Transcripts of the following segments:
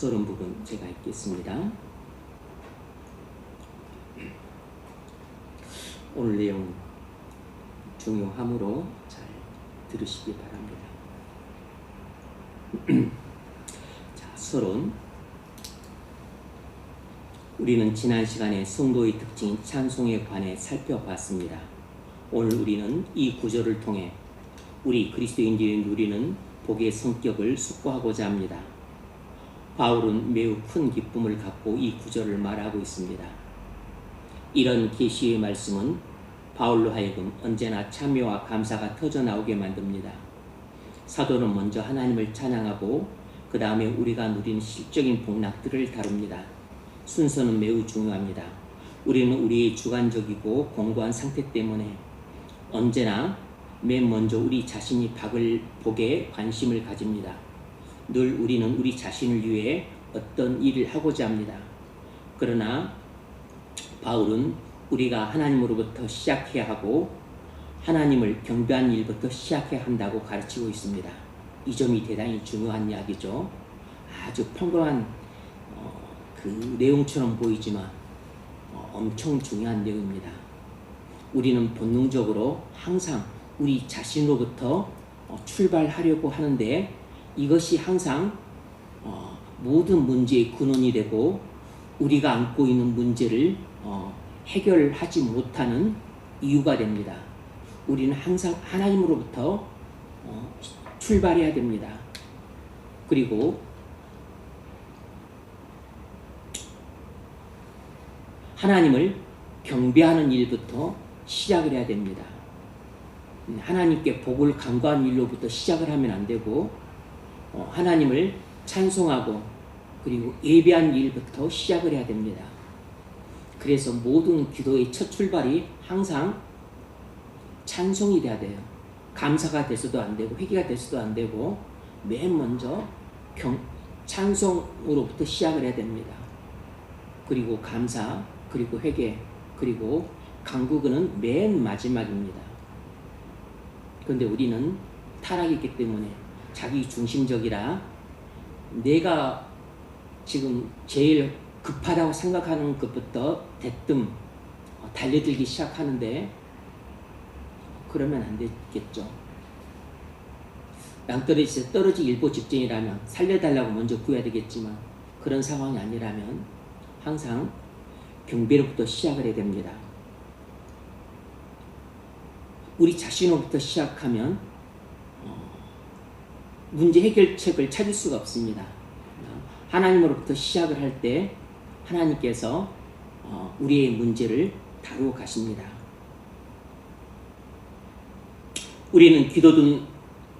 서론 부분 제가 읽겠습니다. 오늘 내용 중요하므로 잘 들으시기 바랍니다. 자, 서론. 우리는 지난 시간에 성도의 특징인 찬송에 관해 살펴봤습니다. 오늘 우리는 이 구절을 통해 우리 그리스도인들이 누리는 복의 성격을 숙고하고자 합니다. 바울은 매우 큰 기쁨을 갖고 이 구절을 말하고 있습니다. 이런 계시의 말씀은 바울로 하여금 언제나 참여와 감사가 터져나오게 만듭니다. 사도는 먼저 하나님을 찬양하고 그 다음에 우리가 누리는 실적인 복락들을 다룹니다. 순서는 매우 중요합니다. 우리는 우리의 주관적이고 공고한 상태 때문에 언제나 맨 먼저 우리 자신이 받을 복에 관심을 가집니다. 늘 우리는 우리 자신을 위해 어떤 일을 하고자 합니다. 그러나 바울은 우리가 하나님으로부터 시작해야 하고 하나님을 경배하는 일부터 시작해야 한다고 가르치고 있습니다. 이 점이 대단히 중요한 이야기죠. 아주 평범한 그 내용처럼 보이지만 엄청 중요한 내용입니다. 우리는 본능적으로 항상 우리 자신으로부터 출발하려고 하는데 이것이 항상 모든 문제의 근원이 되고 우리가 안고 있는 문제를 해결하지 못하는 이유가 됩니다. 우리는 항상 하나님으로부터 출발해야 됩니다. 그리고 하나님을 경배하는 일부터 시작을 해야 됩니다. 하나님께 복을 간구하는 일로부터 시작을 하면 안 되고 하나님을 찬송하고 그리고 예배하는 일부터 시작을 해야 됩니다. 그래서 모든 기도의 첫 출발이 항상 찬송이 돼야 돼요. 감사가 돼서도 안 되고 회개가 돼서도 안 되고 맨 먼저 찬송으로부터 시작을 해야 됩니다. 그리고 감사, 그리고 회개, 그리고 간구는 맨 마지막입니다. 그런데 우리는 타락이 있기 때문에 자기 중심적이라 내가 지금 제일 급하다고 생각하는 것부터 대뜸 달려들기 시작하는데 그러면 안 되겠죠. 낭떠러지에서 떨어지기 일보 직전이라면 살려달라고 먼저 구해야 되겠지만 그런 상황이 아니라면 항상 경배로부터 시작을 해야 됩니다. 우리 자신으로부터 시작하면 문제 해결책을 찾을 수가 없습니다. 하나님으로부터 시작을 할 때 하나님께서 우리의 문제를 다루어 가십니다. 우리는 기도든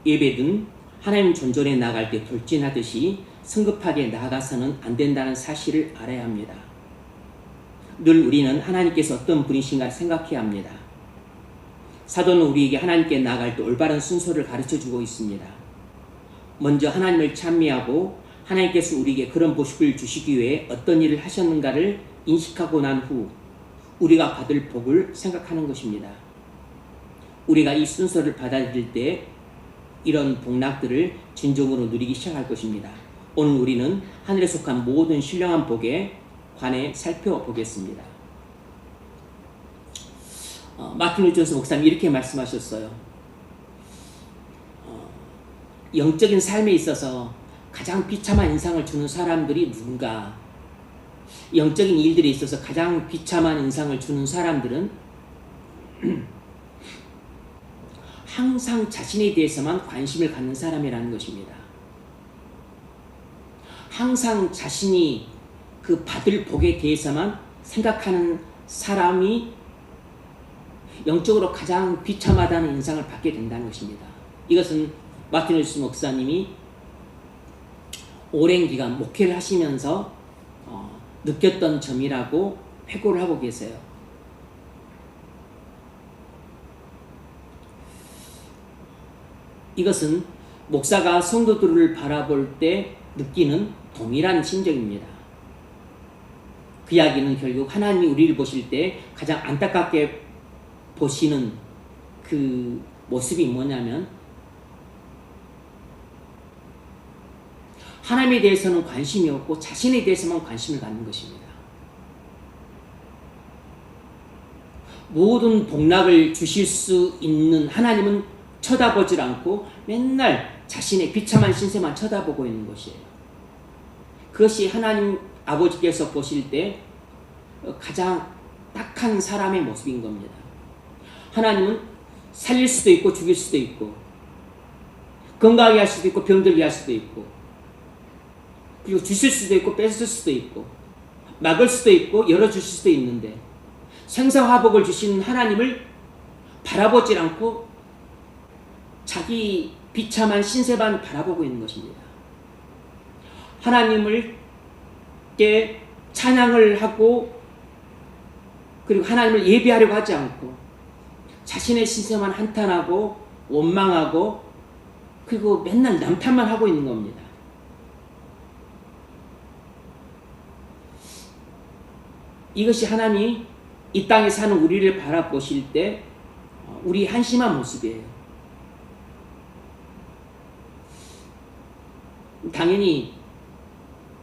예배든 하나님 존전에 나갈 때 돌진하듯이 성급하게 나아가서는 안 된다는 사실을 알아야 합니다. 늘 우리는 하나님께서 어떤 분이신가 생각해야 합니다. 사도는 우리에게 하나님께 나아갈 때 올바른 순서를 가르쳐주고 있습니다. 먼저 하나님을 찬미하고 하나님께서 우리에게 그런 보식을 주시기 위해 어떤 일을 하셨는가를 인식하고 난 후 우리가 받을 복을 생각하는 것입니다. 우리가 이 순서를 받아들일 때 이런 복락들을 진정으로 누리기 시작할 것입니다. 오늘 우리는 하늘에 속한 모든 신령한 복에 관해 살펴보겠습니다. 마틴 루터스 목사님 이렇게 말씀하셨어요. 영적인 삶에 있어서 가장 비참한 인상을 주는 사람들이 누군가? 영적인 일들에 있어서 가장 비참한 인상을 주는 사람들은 항상 자신에 대해서만 관심을 갖는 사람이라는 것입니다. 항상 자신이 그 받을 복에 대해서만 생각하는 사람이 영적으로 가장 비참하다는 인상을 받게 된다는 것입니다. 이것은 마틴 루터스 목사님이 오랜 기간 목회를 하시면서 느꼈던 점이라고 회고를 하고 계세요. 이것은 목사가 성도들을 바라볼 때 느끼는 동일한 심정입니다. 그 이야기는 결국 하나님이 우리를 보실 때 가장 안타깝게 보시는 그 모습이 뭐냐면 하나님에 대해서는 관심이 없고 자신에 대해서만 관심을 갖는 것입니다. 모든 복락을 주실 수 있는 하나님은 쳐다보질 않고 맨날 자신의 비참한 신세만 쳐다보고 있는 것이에요. 그것이 하나님 아버지께서 보실 때 가장 딱한 사람의 모습인 겁니다. 하나님은 살릴 수도 있고 죽일 수도 있고 건강하게 할 수도 있고 병들게 할 수도 있고 그리고 주실 수도 있고 뺏을 수도 있고 막을 수도 있고 열어주실 수도 있는데 생사화복을 주시는 하나님을 바라보질 않고 자기 비참한 신세만 바라보고 있는 것입니다. 하나님을 찬양을 하고 그리고 하나님을 예배하려고 하지 않고 자신의 신세만 한탄하고 원망하고 그리고 맨날 남탓만 하고 있는 겁니다. 이것이 하나님이 이 땅에 사는 우리를 바라보실 때 우리 한심한 모습이에요. 당연히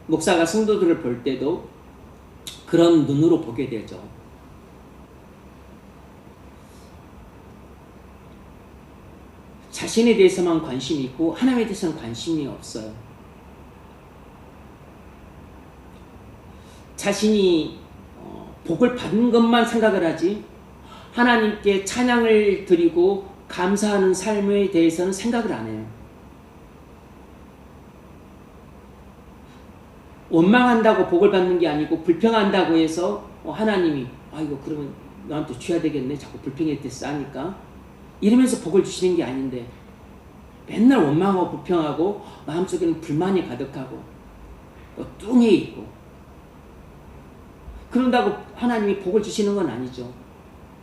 목사가 성도들을 볼 때도 그런 눈으로 보게 되죠. 자신에 대해서만 관심이 있고 하나님에 대해서는 관심이 없어요. 자신이 복을 받는 것만 생각을 하지 하나님께 찬양을 드리고 감사하는 삶에 대해서는 생각을 안 해요. 원망한다고 복을 받는 게 아니고 불평한다고 해서 하나님이 이거 그러면 나한테 줘야 되겠네 자꾸 불평에 대해서 하니까 이러면서 복을 주시는 게 아닌데 맨날 원망하고 불평하고 마음속에는 불만이 가득하고 뚱해 있고 그런다고 하나님이 복을 주시는 건 아니죠.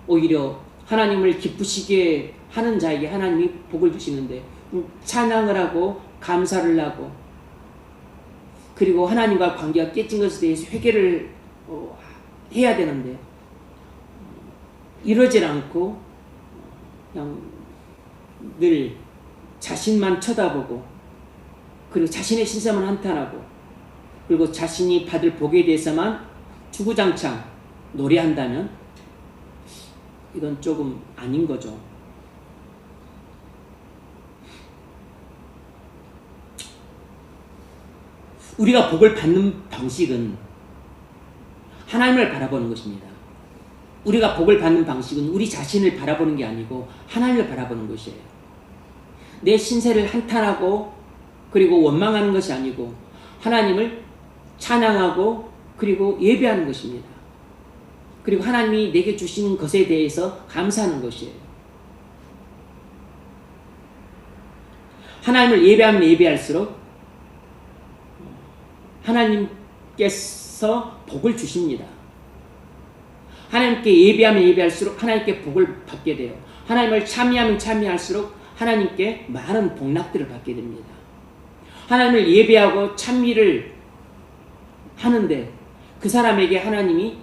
오히려 하나님을 기쁘시게 하는 자에게 하나님이 복을 주시는데 찬양을 하고 감사를 하고 그리고 하나님과 관계가 깨진 것에 대해서 회개를 해야 되는데 이러질 않고 그냥 늘 자신만 쳐다보고 그리고 자신의 신세만 한탄하고 그리고 자신이 받을 복에 대해서만 주구장창 노래한다면 이건 조금 아닌 거죠. 우리가 복을 받는 방식은 하나님을 바라보는 것입니다. 우리가 복을 받는 방식은 우리 자신을 바라보는 게 아니고 하나님을 바라보는 것이에요. 내 신세를 한탄하고 그리고 원망하는 것이 아니고 하나님을 찬양하고 그리고 예배하는 것입니다. 그리고 하나님이 내게 주신 것에 대해서 감사하는 것이에요. 하나님을 예배하면 예배할수록 하나님께서 복을 주십니다. 하나님께 예배하면 예배할수록 하나님께 복을 받게 돼요. 하나님을 찬미하면 찬미할수록 하나님께 많은 복락들을 받게 됩니다. 하나님을 예배하고 찬미를 하는데 그 사람에게 하나님이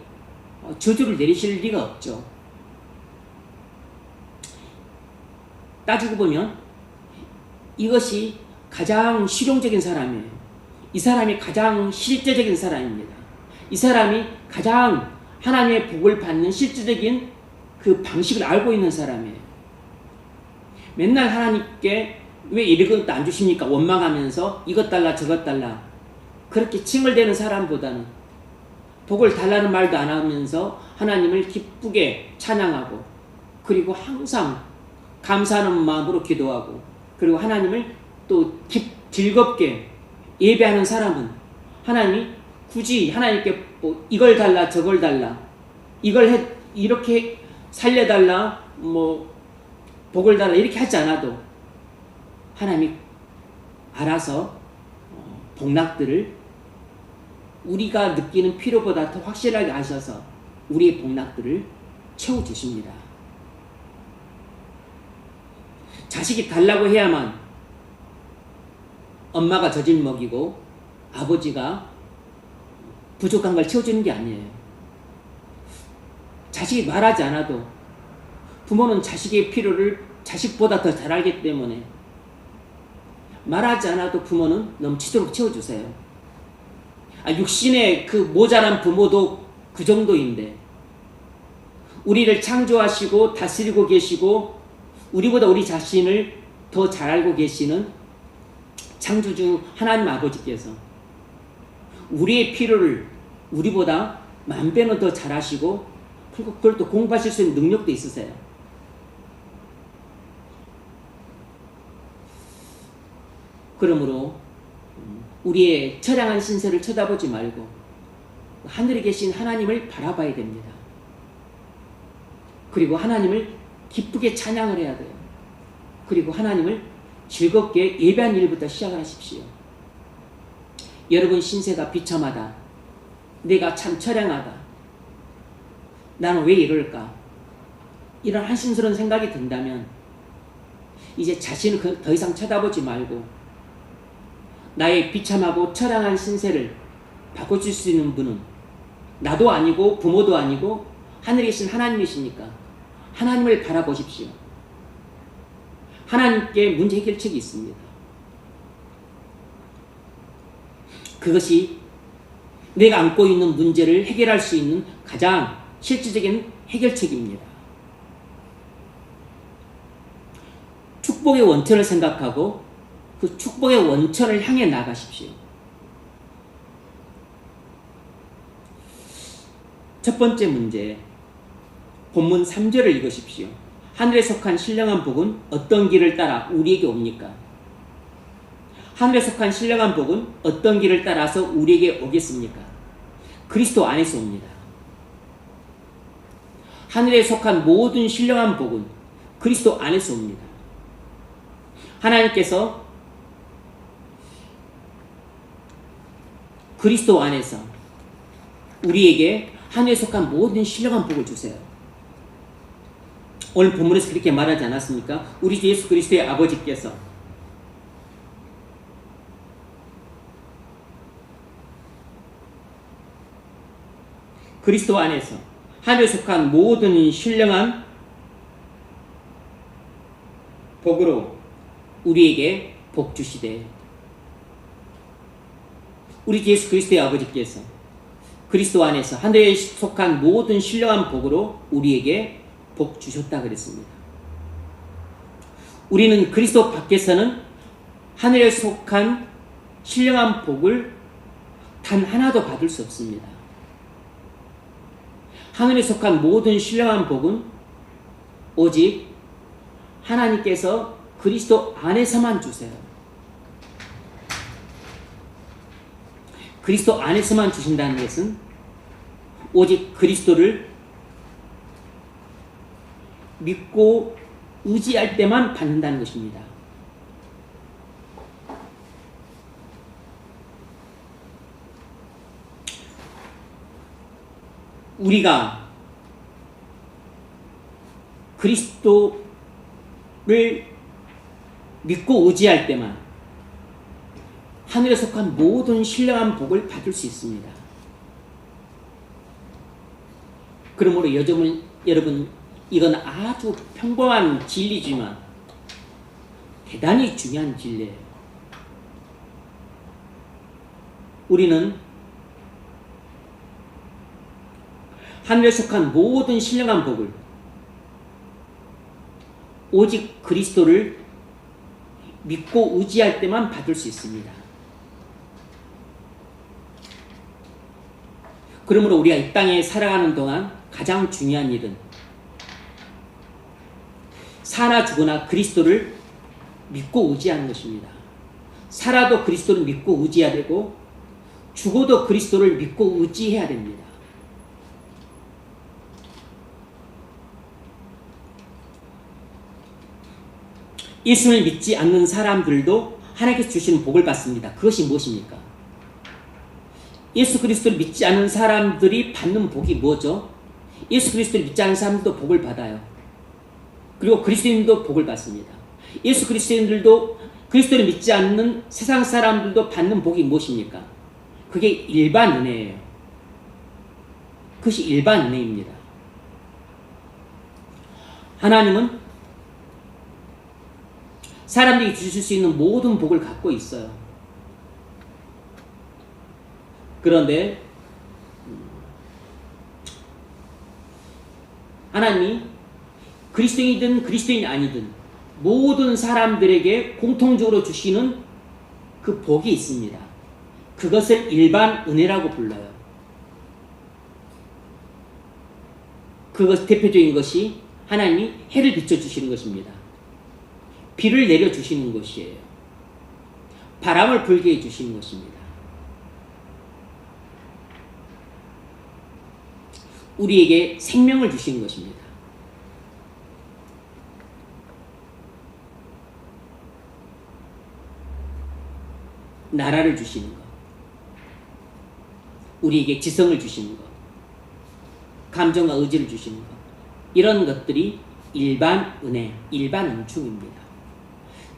저주를 내리실 리가 없죠. 따지고 보면 이것이 가장 실용적인 사람이에요. 이 사람이 가장 실제적인 사람입니다. 이 사람이 가장 하나님의 복을 받는 실제적인 그 방식을 알고 있는 사람이에요. 맨날 하나님께 왜 이것도 안 주십니까? 원망하면서 이것 달라 저것 달라 그렇게 칭얼대는 사람보다는 복을 달라는 말도 안 하면서 하나님을 기쁘게 찬양하고 그리고 항상 감사하는 마음으로 기도하고 그리고 하나님을 또 즐겁게 예배하는 사람은 하나님이 굳이 하나님께 뭐 이걸 달라 저걸 달라 이렇게 살려달라 복을 달라 이렇게 하지 않아도 하나님이 알아서 복락들을 우리가 느끼는 필요보다 더 확실하게 아셔서 우리의 복락들을 채워주십니다. 자식이 달라고 해야만 엄마가 젖을 먹이고 아버지가 부족한 걸 채워주는 게 아니에요. 자식이 말하지 않아도 부모는 자식의 필요를 자식보다 더 잘 알기 때문에 말하지 않아도 부모는 넘치도록 채워주세요. 육신의 그 모자란 부모도 그 정도인데 우리를 창조하시고 다스리고 계시고 우리보다 우리 자신을 더 잘 알고 계시는 창조주 하나님 아버지께서 우리의 필요를 우리보다 만 배는 더 잘 아시고 그리고 그걸 또 공부하실 수 있는 능력도 있으세요. 그러므로 우리의 처량한 신세를 쳐다보지 말고 하늘에 계신 하나님을 바라봐야 됩니다. 그리고 하나님을 기쁘게 찬양을 해야 돼요. 그리고 하나님을 즐겁게 예배한 일부터 시작하십시오. 여러분 신세가 비참하다. 내가 참 처량하다. 나는 왜 이럴까? 이런 한심스러운 생각이 든다면 이제 자신을 더 이상 쳐다보지 말고 나의 비참하고 처량한 신세를 바꿔줄 수 있는 분은 나도 아니고 부모도 아니고 하늘에 계신 하나님이시니까 하나님을 바라보십시오. 하나님께 문제 해결책이 있습니다. 그것이 내가 안고 있는 문제를 해결할 수 있는 가장 실질적인 해결책입니다. 축복의 원천을 생각하고 그 축복의 원천을 향해 나가십시오. 첫 번째 문제, 본문 3절을 읽으십시오. 하늘에 속한 신령한 복은 어떤 길을 따라 우리에게 옵니까? 하늘에 속한 신령한 복은 어떤 길을 따라서 우리에게 오겠습니까? 그리스도 안에서 옵니다. 하늘에 속한 모든 신령한 복은 그리스도 안에서 옵니다. 하나님께서 그리스도 안에서 우리에게 하늘에 속한 모든 신령한 복을 주세요. 오늘 본문에서 그렇게 말하지 않았습니까? 우리 주 예수 그리스도의 아버지께서 그리스도 안에서 하늘에 속한 모든 신령한 복으로 우리에게 복 주시되 우리 주 예수 그리스도의 아버지께서 그리스도 안에서 하늘에 속한 모든 신령한 복으로 우리에게 복 주셨다 그랬습니다. 우리는 그리스도 밖에서는 하늘에 속한 신령한 복을 단 하나도 받을 수 없습니다. 하늘에 속한 모든 신령한 복은 오직 하나님께서 그리스도 안에서만 주세요. 그리스도 안에서만 주신다는 것은 오직 그리스도를 믿고 의지할 때만 받는다는 것입니다. 우리가 그리스도를 믿고 의지할 때만 하늘에 속한 모든 신령한 복을 받을 수 있습니다. 그러므로 여러분 이건 아주 평범한 진리지만 대단히 중요한 진리예요. 우리는 하늘에 속한 모든 신령한 복을 오직 그리스도를 믿고 의지할 때만 받을 수 있습니다. 그러므로 우리가 이 땅에 살아가는 동안 가장 중요한 일은 사나 죽으나 그리스도를 믿고 의지하는 것입니다. 살아도 그리스도를 믿고 의지해야 되고 죽어도 그리스도를 믿고 의지해야 됩니다. 예수를 믿지 않는 사람들도 하나님께서 주시는 복을 받습니다. 그것이 무엇입니까? 예수 그리스도를 믿지 않는 사람들이 받는 복이 뭐죠? 예수 그리스도를 믿지 않는 사람들도 복을 받아요. 그리고 그리스도인도 복을 받습니다. 예수 그리스도인들도 그리스도를 믿지 않는 세상 사람들도 받는 복이 무엇입니까? 그게 일반 은혜예요. 그것이 일반 은혜입니다. 하나님은 사람들이 주실 수 있는 모든 복을 갖고 있어요. 그런데 하나님이 그리스도인이든 그리스도인이 아니든 모든 사람들에게 공통적으로 주시는 그 복이 있습니다. 그것을 일반 은혜라고 불러요. 그것 대표적인 것이 하나님이 해를 비춰주시는 것입니다. 비를 내려주시는 것이에요. 바람을 불게 해주시는 것입니다. 우리에게 생명을 주시는 것입니다. 나라를 주시는 것, 우리에게 지성을 주시는 것, 감정과 의지를 주시는 것, 이런 것들이 일반 은혜, 일반 은총입니다.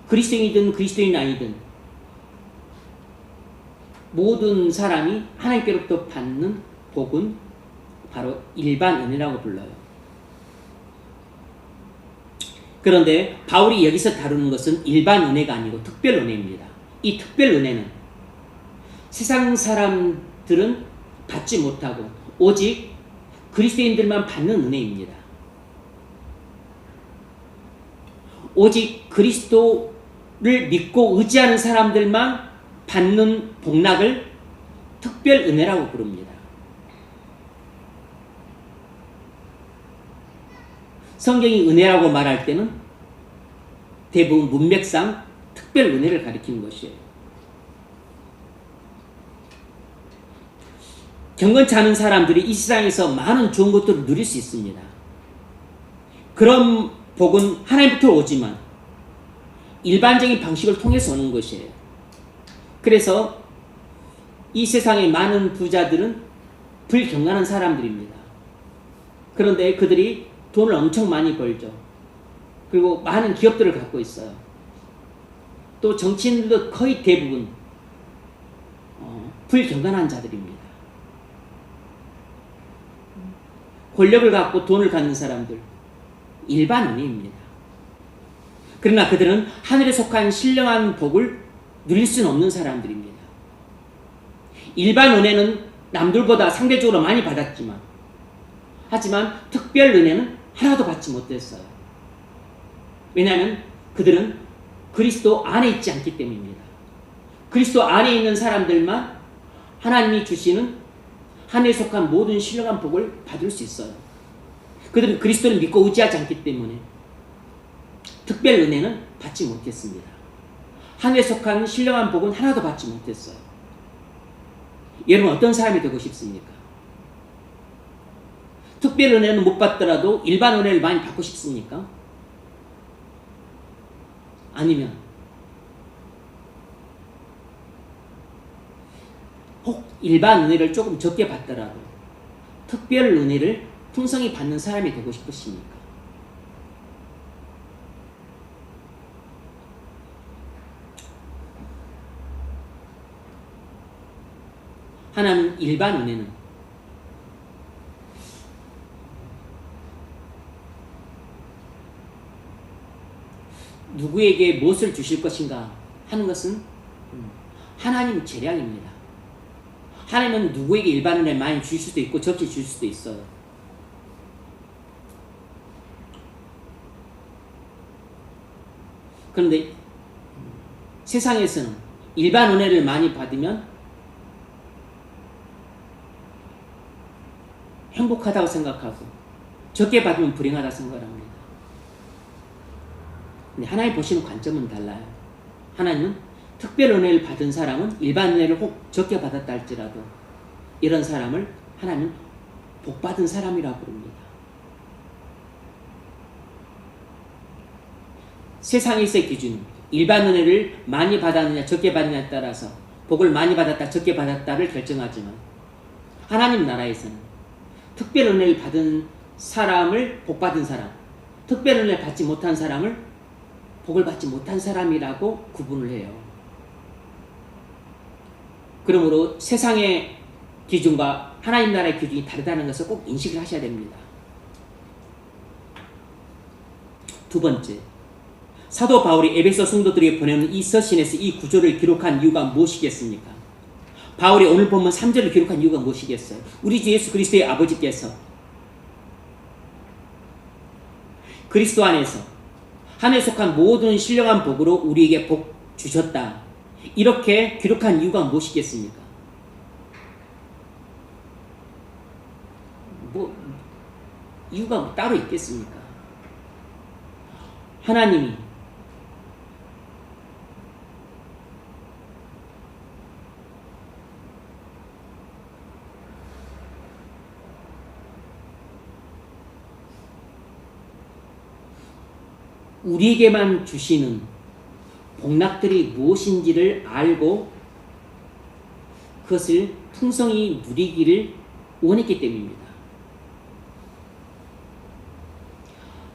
그리스도인이든 그리스도인 아니든 모든 사람이 하나님께로부터 받는 복은 바로 일반 은혜라고 불러요. 그런데 바울이 여기서 다루는 것은 일반 은혜가 아니고 특별 은혜입니다. 이 특별 은혜는 세상 사람들은 받지 못하고 오직 그리스도인들만 받는 은혜입니다. 오직 그리스도를 믿고 의지하는 사람들만 받는 복락을 특별 은혜라고 부릅니다. 성경이 은혜라고 말할 때는 대부분 문맥상 특별 은혜를 가리키는 것이에요. 경건치 않은 사람들이 이 세상에서 많은 좋은 것들을 누릴 수 있습니다. 그런 복은 하나님부터 오지만 일반적인 방식을 통해서 오는 것이에요. 그래서 이 세상의 많은 부자들은 불경건한 사람들입니다. 그런데 그들이 돈을 엄청 많이 벌죠. 그리고 많은 기업들을 갖고 있어요. 또 정치인들도 거의 대부분 불경건한 자들입니다. 권력을 갖고 돈을 갖는 사람들, 일반 은혜입니다. 그러나 그들은 하늘에 속한 신령한 복을 누릴 수는 없는 사람들입니다. 일반 은혜는 남들보다 상대적으로 많이 받았지만, 하지만 특별 은혜는 하나도 받지 못했어요. 왜냐하면 그들은 그리스도 안에 있지 않기 때문입니다. 그리스도 안에 있는 사람들만 하나님이 주시는 하늘에 속한 모든 신령한 복을 받을 수 있어요. 그들은 그리스도를 믿고 의지하지 않기 때문에 특별 은혜는 받지 못했습니다. 하늘에 속한 신령한 복은 하나도 받지 못했어요. 여러분 어떤 사람이 되고 싶습니까? 특별 은혜는 못 받더라도 일반 은혜를 많이 받고 싶습니까? 아니면 혹 일반 은혜를 조금 적게 받더라도 특별 은혜를 풍성히 받는 사람이 되고 싶으십니까? 하나님 일반 은혜는 누구에게 무엇을 주실 것인가 하는 것은 하나님 재량입니다. 하나님은 누구에게 일반 은혜 많이 주실 수도 있고 적게 주실 수도 있어요. 그런데 세상에서는 일반 은혜를 많이 받으면 행복하다고 생각하고 적게 받으면 불행하다고 생각합니다. 근데 하나님 보시는 관점은 달라요. 하나님은 특별 은혜를 받은 사람은 일반 은혜를 혹 적게 받았다 할지라도 이런 사람을 하나님은 복받은 사람이라고 부릅니다. 세상에서의 기준은 일반 은혜를 많이 받았느냐 적게 받느냐에 따라서 복을 많이 받았다 적게 받았다를 결정하지만 하나님 나라에서는 특별 은혜를 받은 사람을 복받은 사람, 특별 은혜를 받지 못한 사람을 복을 받지 못한 사람이라고 구분을 해요. 그러므로 세상의 기준과 하나님 나라의 기준이 다르다는 것을 꼭 인식을 하셔야 됩니다. 두 번째, 사도 바울이 에베소 성도들에게 보내는 이 서신에서 이 구절을 기록한 이유가 무엇이겠습니까? 바울이 오늘 본문 3절을 기록한 이유가 무엇이겠어요? 우리 주 예수 그리스도의 아버지께서 그리스도 안에서 하늘에 속한 모든 신령한 복으로 우리에게 복 주셨다. 이렇게 기록한 이유가 무엇이겠습니까? 이유가 따로 있겠습니까? 하나님이 우리에게만 주시는 복락들이 무엇인지를 알고 그것을 풍성히 누리기를 원했기 때문입니다.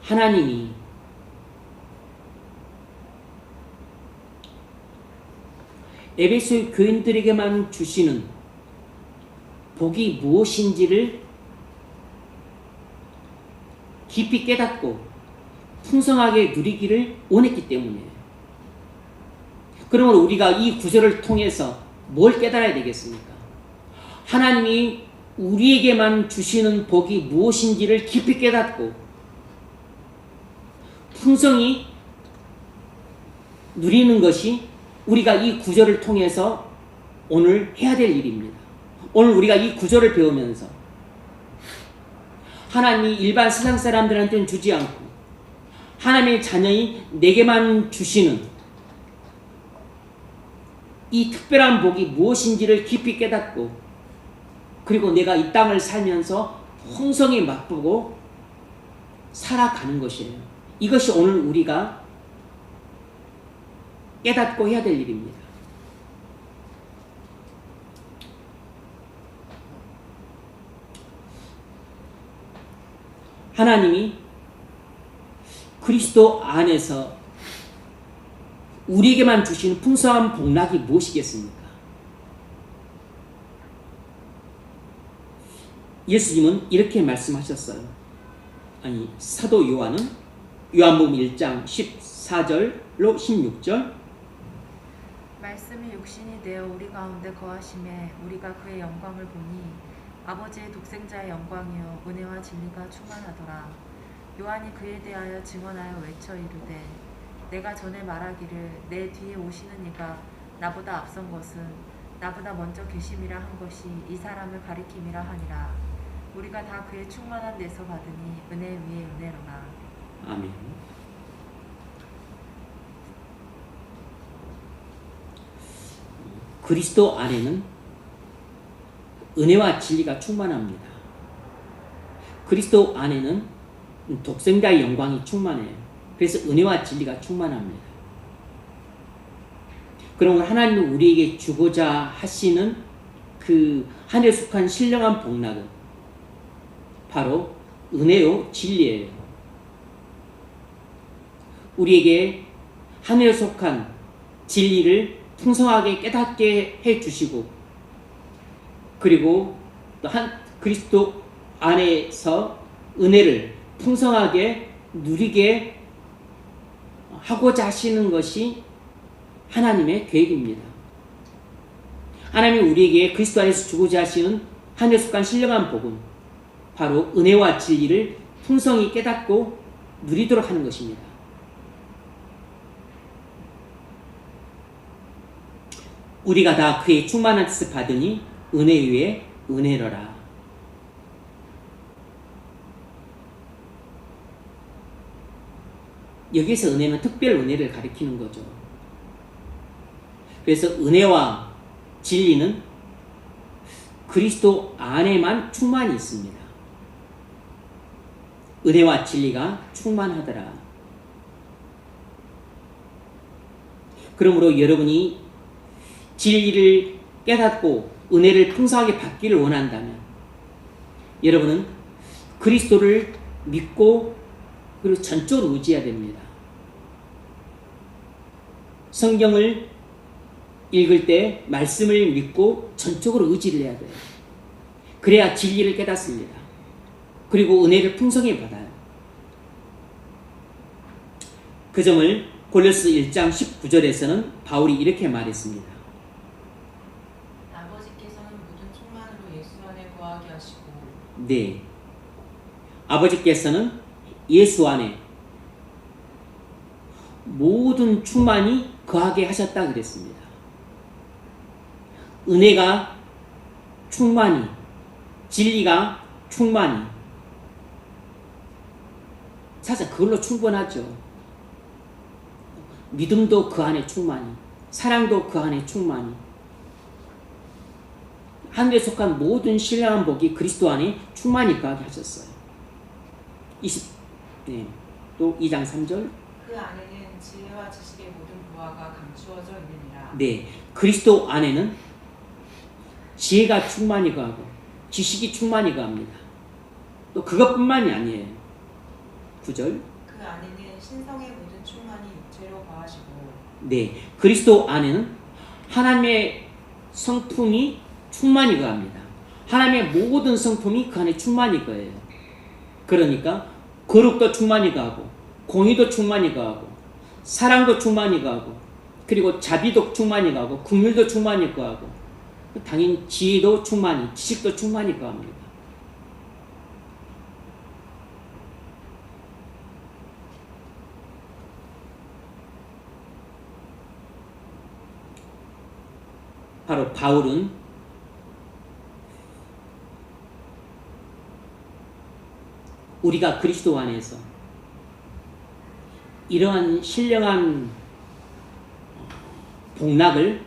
하나님이 에베소 교인들에게만 주시는 복이 무엇인지를 깊이 깨닫고 풍성하게 누리기를 원했기 때문이에요. 그러므로 우리가 이 구절을 통해서 뭘 깨달아야 되겠습니까? 하나님이 우리에게만 주시는 복이 무엇인지를 깊이 깨닫고 풍성히 누리는 것이 우리가 이 구절을 통해서 오늘 해야 될 일입니다. 오늘 우리가 이 구절을 배우면서 하나님이 일반 세상 사람들한테는 주지 않고 하나님의 자녀인 내게만 주시는 이 특별한 복이 무엇인지를 깊이 깨닫고 그리고 내가 이 땅을 살면서 풍성히 맛보고 살아가는 것이에요. 이것이 오늘 우리가 깨닫고 해야 될 일입니다. 하나님이 그리스도 안에서 우리에게만 주시는 풍성한 복락이 무엇이겠습니까? 예수님은 이렇게 말씀하셨어요. 아니, 사도 요한은 요한복음 1장 14절로 16절 말씀이 육신이 되어 우리 가운데 거하심에 우리가 그의 영광을 보니 아버지의 독생자의 영광이요 은혜와 진리가 충만하더라. 요한이 그에 대하여 증언하여 외쳐 이르되 내가 전에 말하기를 내 뒤에 오시는 이가 나보다 앞선 것은 나보다 먼저 계심이라 한 것이 이 사람을 가리킴이라 하니라. 우리가 다 그의 충만한 데서 받으니 은혜 위에 은혜로라. 아멘. 그리스도 안에는 은혜와 진리가 충만합니다. 그리스도 안에는 독생자의 영광이 충만해요. 그래서 은혜와 진리가 충만합니다. 그럼 하나님은 우리에게 주고자 하시는 그 하늘에 속한 신령한 복락은 바로 은혜요 진리예요. 우리에게 하늘에 속한 진리를 풍성하게 깨닫게 해주시고 그리고 또 그리스도 안에서 은혜를 풍성하게 누리게 하고자 하시는 것이 하나님의 계획입니다. 하나님이 우리에게 그리스도 안에서 주고자 하시는 하늘에 속한 신령한 복은 바로 은혜와 진리를 풍성히 깨닫고 누리도록 하는 것입니다. 우리가 다 그의 충만한 뜻을 받으니 은혜 위에 은혜로라. 여기서 은혜는 특별 은혜를 가리키는 거죠. 그래서 은혜와 진리는 그리스도 안에만 충만히 있습니다. 은혜와 진리가 충만하더라. 그러므로 여러분이 진리를 깨닫고 은혜를 풍성하게 받기를 원한다면 여러분은 그리스도를 믿고 그리고 전적으로 의지해야 됩니다. 성경을 읽을 때 말씀을 믿고 전적으로 의지를 해야 돼요. 그래야 진리를 깨닫습니다. 그리고 은혜를 풍성히 받아요. 그 점을 골로새 1장 19절에서는 바울이 이렇게 말했습니다. 아버지께서는 모든 충만으로 예수 안에 거하게 하시고 네, 아버지께서는 예수 안에 모든 충만이 거하게 하셨다 그랬습니다. 은혜가 충만히, 진리가 충만히, 사실 그걸로 충분하죠. 믿음도 그 안에 충만히, 사랑도 그 안에 충만히, 하늘에 속한 모든 신령한 복이 그리스도 안에 충만히 거하게 하셨어요. 또 2장 3절. 그 안에는 지혜와 지식의 모든 부하가 감추어져 있느니라. 네, 그리스도 안에는 지혜가 충만히 거하고 지식이 충만히 거합니다. 또 그것뿐만이 아니에요. 9절. 그 안에는 신성의 모든 충만이 육체로 거하시고 네, 그리스도 안에는 하나님의 성품이 충만히 거합니다. 하나님의 모든 성품이 그 안에 충만히 거예요. 그러니까 거룩도 충만히 거하고 공의도 충만히 거하고 사랑도 충만히 거하고 그리고 자비도 충만히 거하고 긍휼도 충만히 거하고 당연히 지혜도 충만히 지식도 충만히 거합니다. 바로 바울은 우리가 그리스도 안에서 이러한 신령한 복락을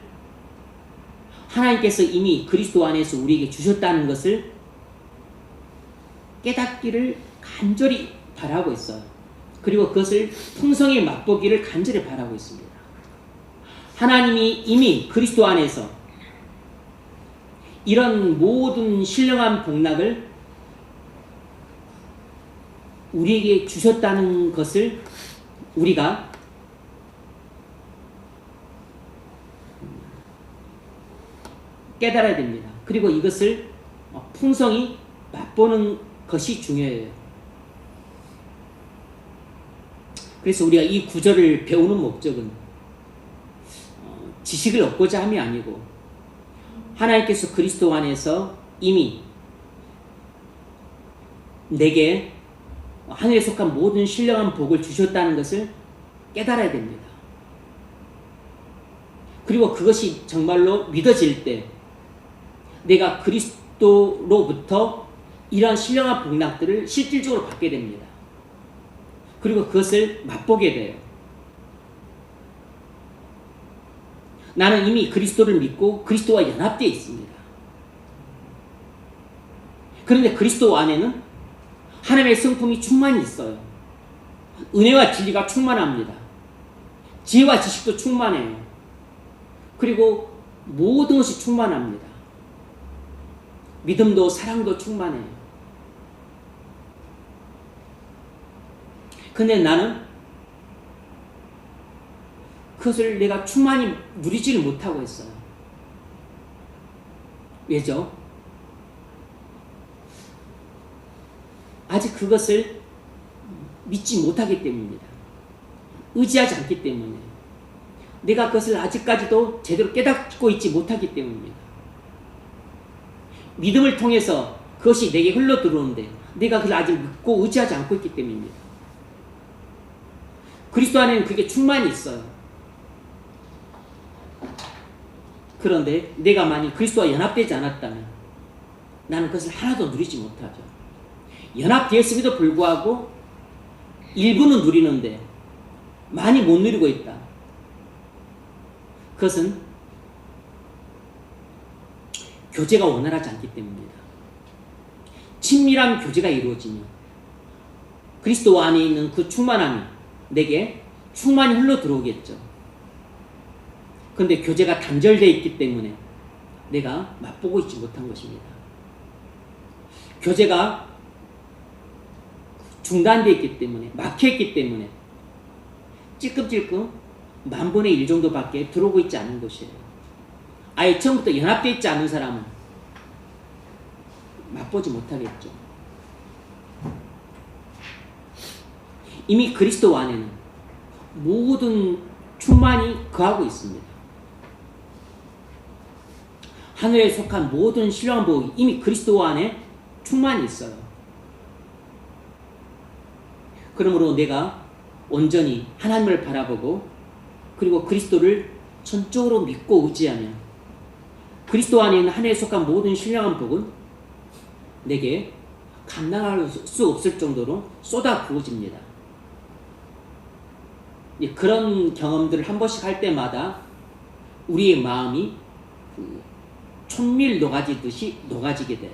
하나님께서 이미 그리스도 안에서 우리에게 주셨다는 것을 깨닫기를 간절히 바라고 있어요. 그리고 그것을 풍성히 맛보기를 간절히 바라고 있습니다. 하나님이 이미 그리스도 안에서 이런 모든 신령한 복락을 우리에게 주셨다는 것을 우리가 깨달아야 됩니다. 그리고 이것을 풍성히 맛보는 것이 중요해요. 그래서 우리가 이 구절을 배우는 목적은 지식을 얻고자 함이 아니고 하나님께서 그리스도 안에서 이미 내게 하늘에 속한 모든 신령한 복을 주셨다는 것을 깨달아야 됩니다. 그리고 그것이 정말로 믿어질 때 내가 그리스도로부터 이러한 신령한 복락들을 실질적으로 받게 됩니다. 그리고 그것을 맛보게 돼요. 나는 이미 그리스도를 믿고 그리스도와 연합되어 있습니다. 그런데 그리스도 안에는 하나님의 성품이 충만히 있어요. 은혜와 진리가 충만합니다. 지혜와 지식도 충만해요. 그리고 모든 것이 충만합니다. 믿음도 사랑도 충만해요. 근데 나는 그것을 내가 충만히 누리지를 못하고 있어요. 왜죠? 아직 그것을 믿지 못하기 때문입니다. 의지하지 않기 때문에. 내가 그것을 아직까지도 제대로 깨닫고 있지 못하기 때문입니다. 믿음을 통해서 그것이 내게 흘러 들어오는데 내가 그걸 아직 믿고 의지하지 않고 있기 때문입니다. 그리스도 안에는 그게 충만히 있어요. 그런데 내가 만약 그리스도와 연합되지 않았다면 나는 그것을 하나도 누리지 못하죠. 연합되었음에도 불구하고 일부는 누리는데 많이 못 누리고 있다. 그것은 교제가 원활하지 않기 때문입니다. 친밀한 교제가 이루어지면 그리스도 안에 있는 그 충만함이 내게 충만히 흘러 들어오겠죠. 그런데 교제가 단절되어 있기 때문에 내가 맛보고 있지 못한 것입니다. 교제가 중단되어 있기 때문에, 막혀있기 때문에 찔끔찔끔 10,000분의 1 정도밖에 들어오고 있지 않은 것이에요. 아예 처음부터 연합되어 있지 않은 사람은 맛보지 못하겠죠. 이미 그리스도 안에는 모든 충만이 거하고 있습니다. 하늘에 속한 모든 신령한 복이 이미 그리스도 안에 충만히 있어요. 그러므로 내가 온전히 하나님을 바라보고 그리고 그리스도를 전적으로 믿고 의지하면 그리스도 안에 있는 하늘에 속한 모든 신령한 복은 내게 감당할 수 없을 정도로 쏟아 부어집니다. 그런 경험들을 한 번씩 할 때마다 우리의 마음이 촌밀 녹아지듯이 녹아지게 돼요.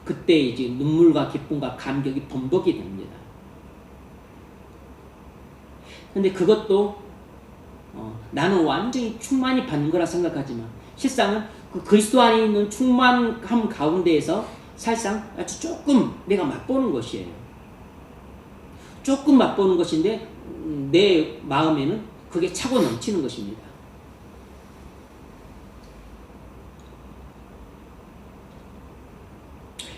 그때 이제 눈물과 기쁨과 감격이 범벅이 됩니다. 근데 그것도 나는 완전히 충만히 받는 거라 생각하지만 실상은 그 그리스도 안에 있는 충만함 가운데에서 사실상 아주 조금 내가 맛보는 것이에요. 조금 맛보는 것인데 내 마음에는 그게 차고 넘치는 것입니다.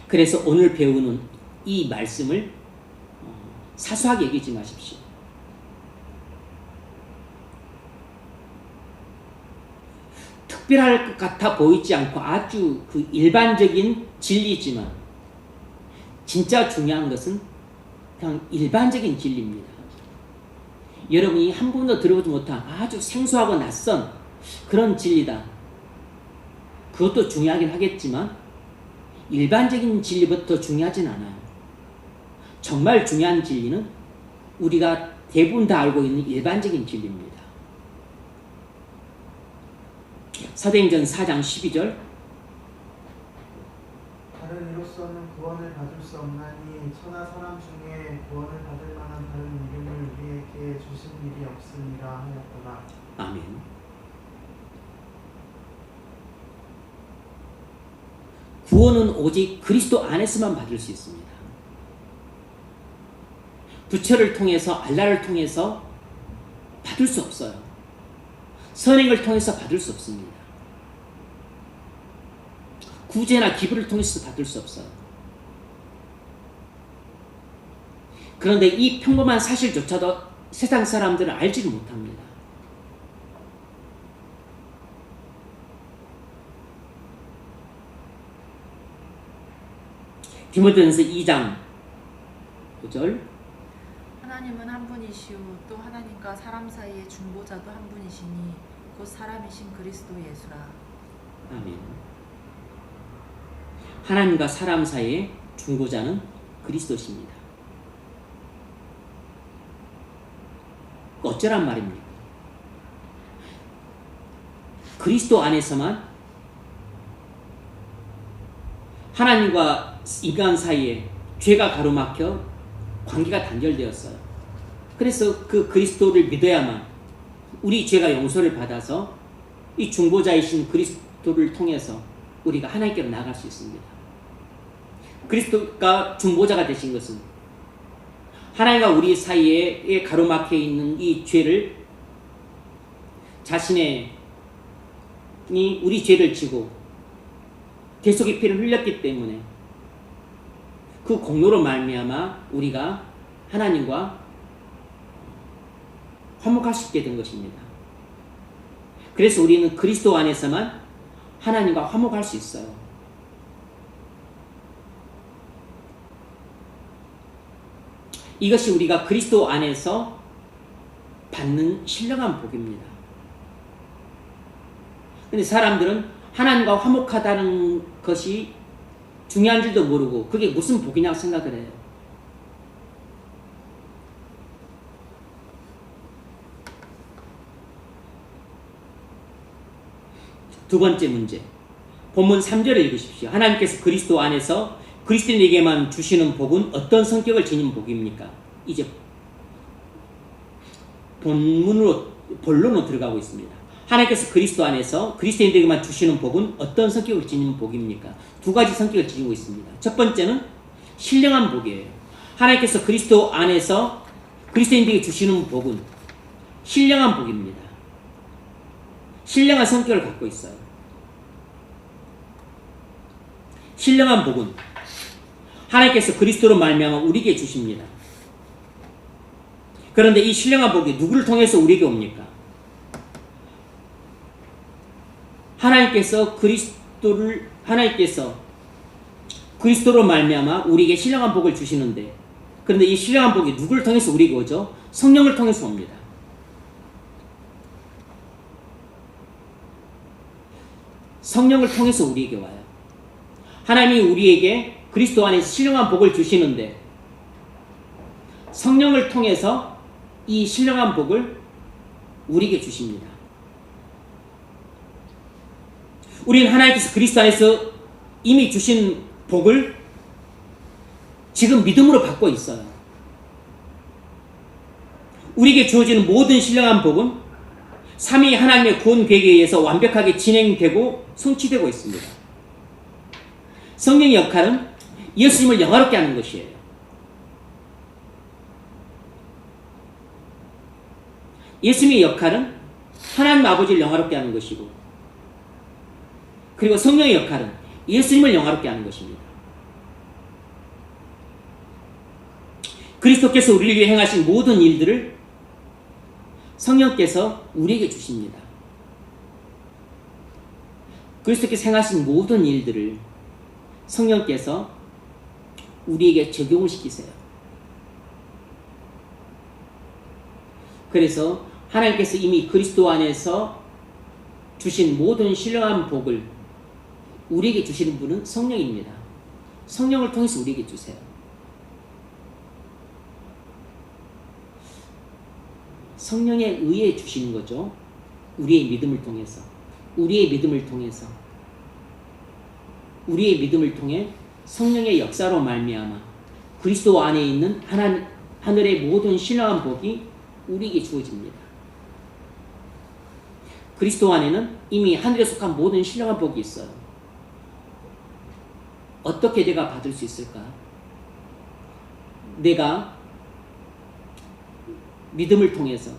그래서 오늘 배우는 이 말씀을 사소하게 여기지 마십시오. 특별할 것 같아 보이지 않고 아주 그 일반적인 진리지만 진짜 중요한 것은 그냥 일반적인 진리입니다. 여러분이 한 번도 들어보지 못한 아주 생소하고 낯선 그런 진리다. 그것도 중요하긴 하겠지만 일반적인 진리부터 중요하진 않아요. 정말 중요한 진리는 우리가 대부분 다 알고 있는 일반적인 진리입니다. 사도행전 4장 12절 다른 이로서는 구원을 받을 수 없나니 천하 사람 중에 구원을 받을 만한 다른 이름을 우리에게 주신 일이 없으니라 하였더라. 아멘. 구원은 오직 그리스도 안에서만 받을 수 있습니다. 부처를 통해서 알라를 통해서 받을 수 없어요. 선행을 통해서 받을 수 없습니다. 구제나 기부를 통해서 받을 수 없어요. 그런데 이 평범한 사실조차도 세상 사람들은 알지를 못합니다. 디모데전서 2장 9절 하나님은 한 분이시오 또 하나님과 사람 사이의 중보자도 한 분이시니 곧 사람이신 그리스도 예수라. 아멘. 하나님과 사람 사이의 중보자는 그리스도십니다. 어쩌란 말입니까? 그리스도 안에서만 하나님과 인간 사이에 죄가 가로막혀 관계가 단절되었어요. 그래서 그 그리스도를 믿어야만 우리 죄가 용서를 받아서 이 중보자이신 그리스도를 통해서 우리가 하나님께로 나아갈 수 있습니다. 그리스도가 중보자가 되신 것은 하나님과 우리 사이에 가로막혀 있는 이 죄를 자신의 우리 죄를 지고 대속의 피를 흘렸기 때문에 그 공로로 말미암아 우리가 하나님과 화목할 수 있게 된 것입니다. 그래서 우리는 그리스도 안에서만 하나님과 화목할 수 있어요. 이것이 우리가 그리스도 안에서 받는 신령한 복입니다. 근데 사람들은 하나님과 화목하다는 것이 중요한 줄도 모르고 그게 무슨 복이냐고 생각을 해요. 두 번째 문제. 본문 3절을 읽으십시오. 하나님께서 그리스도 안에서 그리스도인에게만 주시는 복은 어떤 성격을 지닌 복입니까? 이제 본론으로 들어가고 있습니다. 하나님께서 그리스도 안에서 그리스도인에게만 주시는 복은 어떤 성격을 지닌 복입니까? 두 가지 성격을 지니고 있습니다. 첫 번째는 신령한 복이에요. 하나님께서 그리스도 안에서 그리스도인에게 주시는 복은 신령한 복입니다. 신령한 성격을 갖고 있어요. 신령한 복은 하나님께서 그리스도로 말미암아 우리에게 주십니다. 그런데 이 신령한 복이 누구를 통해서 우리에게 옵니까? 하나님께서 그리스도로 말미암아 우리에게 신령한 복을 주시는데, 그런데 이 신령한 복이 누구를 통해서 우리에게 오죠? 성령을 통해서 옵니다. 성령을 통해서 우리에게 와요. 하나님이 우리에게 그리스도 안에서 신령한 복을 주시는데, 성령을 통해서 이 신령한 복을 우리에게 주십니다. 우리는 하나님께서 그리스도 안에서 이미 주신 복을 지금 믿음으로 받고 있어요. 우리에게 주어지는 모든 신령한 복은 삼위 하나님의 구원 계획에 의해서 완벽하게 진행되고 성취되고 있습니다. 성령의 역할은 예수님을 영화롭게 하는 것이에요. 예수님의 역할은 하나님 아버지를 영화롭게 하는 것이고, 그리고 성령의 역할은 예수님을 영화롭게 하는 것입니다. 그리스도께서 우리를 위해 행하신 모든 일들을 성령께서 우리에게 주십니다. 그리스도께서 행하신 모든 일들을 성령께서 우리에게 적용을 시키세요. 그래서 하나님께서 이미 그리스도 안에서 주신 모든 신령한 복을 우리에게 주시는 분은 성령입니다. 성령을 통해서 우리에게 주세요. 성령에 의해 주시는 거죠. 우리의 믿음을 통해서. 우리의 믿음을 통해 성령의 역사로 말미암아 그리스도 안에 있는 하늘의 모든 신령한 복이 우리에게 주어집니다. 그리스도 안에는 이미 하늘에 속한 모든 신령한 복이 있어요. 어떻게 내가 받을 수 있을까? 내가 믿음을 통해서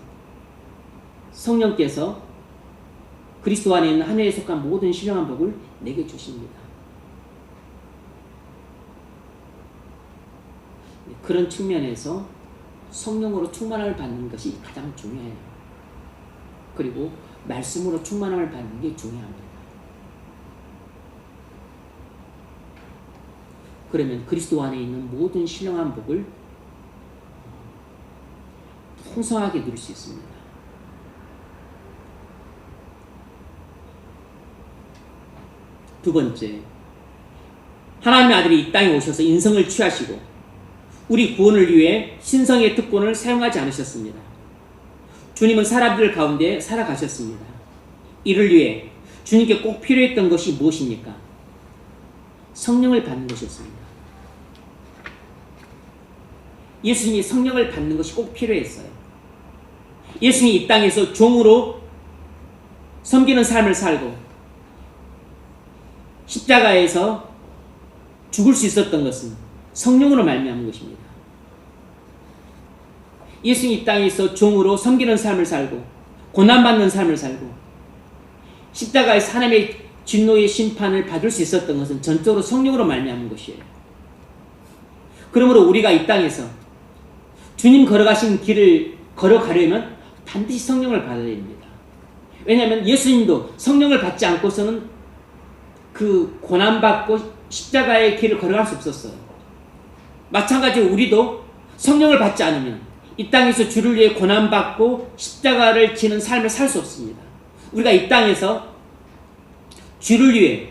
성령께서 그리스도 안에 있는 하늘에 속한 모든 신령한 복을 내게 주십니다. 그런 측면에서 성령으로 충만함을 받는 것이 가장 중요해요. 그리고 말씀으로 충만함을 받는 게 중요합니다. 그러면 그리스도 안에 있는 모든 신령한 복을 풍성하게 누릴 수 있습니다. 두 번째, 하나님의 아들이 이 땅에 오셔서 인성을 취하시고 우리 구원을 위해 신성의 특권을 사용하지 않으셨습니다. 주님은 사람들 가운데 살아가셨습니다. 이를 위해 주님께 꼭 필요했던 것이 무엇입니까? 성령을 받는 것이었습니다. 예수님이 성령을 받는 것이 꼭 필요했어요. 예수님이 이 땅에서 종으로 섬기는 삶을 살고 십자가에서 죽을 수 있었던 것은 성령으로 말미암은 것입니다. 예수님이 이 땅에서 종으로 섬기는 삶을 살고 고난받는 삶을 살고 십자가에서 하나님의 진노의 심판을 받을 수 있었던 것은 전적으로 성령으로 말미암은 것이에요. 그러므로 우리가 이 땅에서 주님 걸어가신 길을 걸어가려면 반드시 성령을 받아야 됩니다. 왜냐하면 예수님도 성령을 받지 않고서는 그 고난받고 십자가의 길을 걸어갈 수 없었어요. 마찬가지로 우리도 성령을 받지 않으면 이 땅에서 주를 위해 고난받고 십자가를 지는 삶을 살 수 없습니다. 우리가 이 땅에서 주를 위해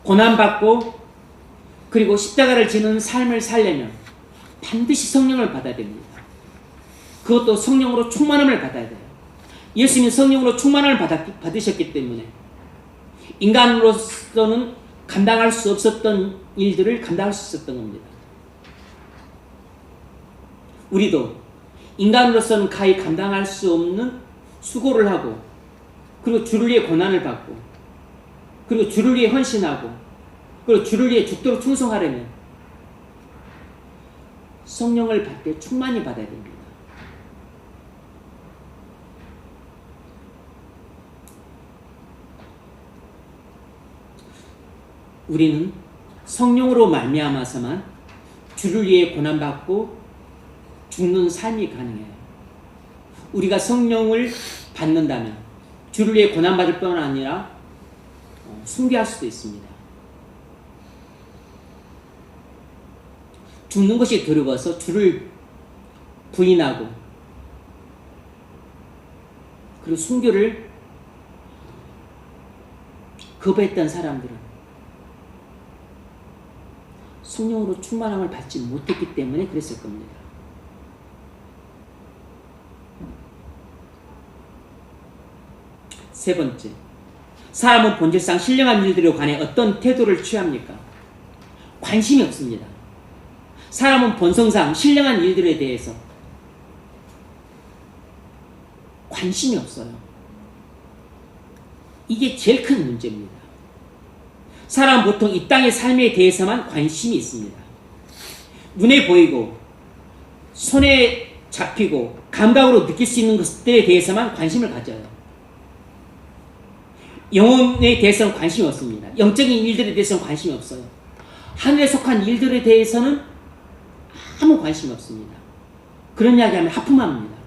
고난받고 그리고 십자가를 지는 삶을 살려면 반드시 성령을 받아야 됩니다. 그것도 성령으로 충만함을 받아야 돼요. 예수님이 성령으로 충만함을 받으셨기 때문에 인간으로서는 감당할 수 없었던 일들을 감당할 수 있었던 겁니다. 우리도 인간으로서는 가히 감당할 수 없는 수고를 하고 그리고 주를 위해 고난을 받고 그리고 주를 위해 헌신하고 그리고 주를 위해 죽도록 충성하려면 성령을 받되 충만히 받아야 됩니다. 우리는 성령으로 말미암아서만 주를 위해 고난받고 죽는 삶이 가능해요. 우리가 성령을 받는다면 주를 위해 고난받을 뿐 아니라 숭배할 수도 있습니다. 죽는 것이 두려워서 주를 부인하고 그리고 순교를 거부했던 사람들은 성령으로 충만함을 받지 못했기 때문에 그랬을 겁니다. 세 번째, 사람은 본질상 신령한 일들에 관해 어떤 태도를 취합니까? 관심이 없습니다. 사람은 본성상 신령한 일들에 대해서 관심이 없어요. 이게 제일 큰 문제입니다. 사람은 보통 이 땅의 삶에 대해서만 관심이 있습니다. 눈에 보이고 손에 잡히고 감각으로 느낄 수 있는 것들에 대해서만 관심을 가져요. 영혼에 대해서는 관심이 없습니다. 영적인 일들에 대해서는 관심이 없어요. 하늘에 속한 일들에 대해서는 아무 관심이 없습니다. 그런 이야기하면 하품합니다.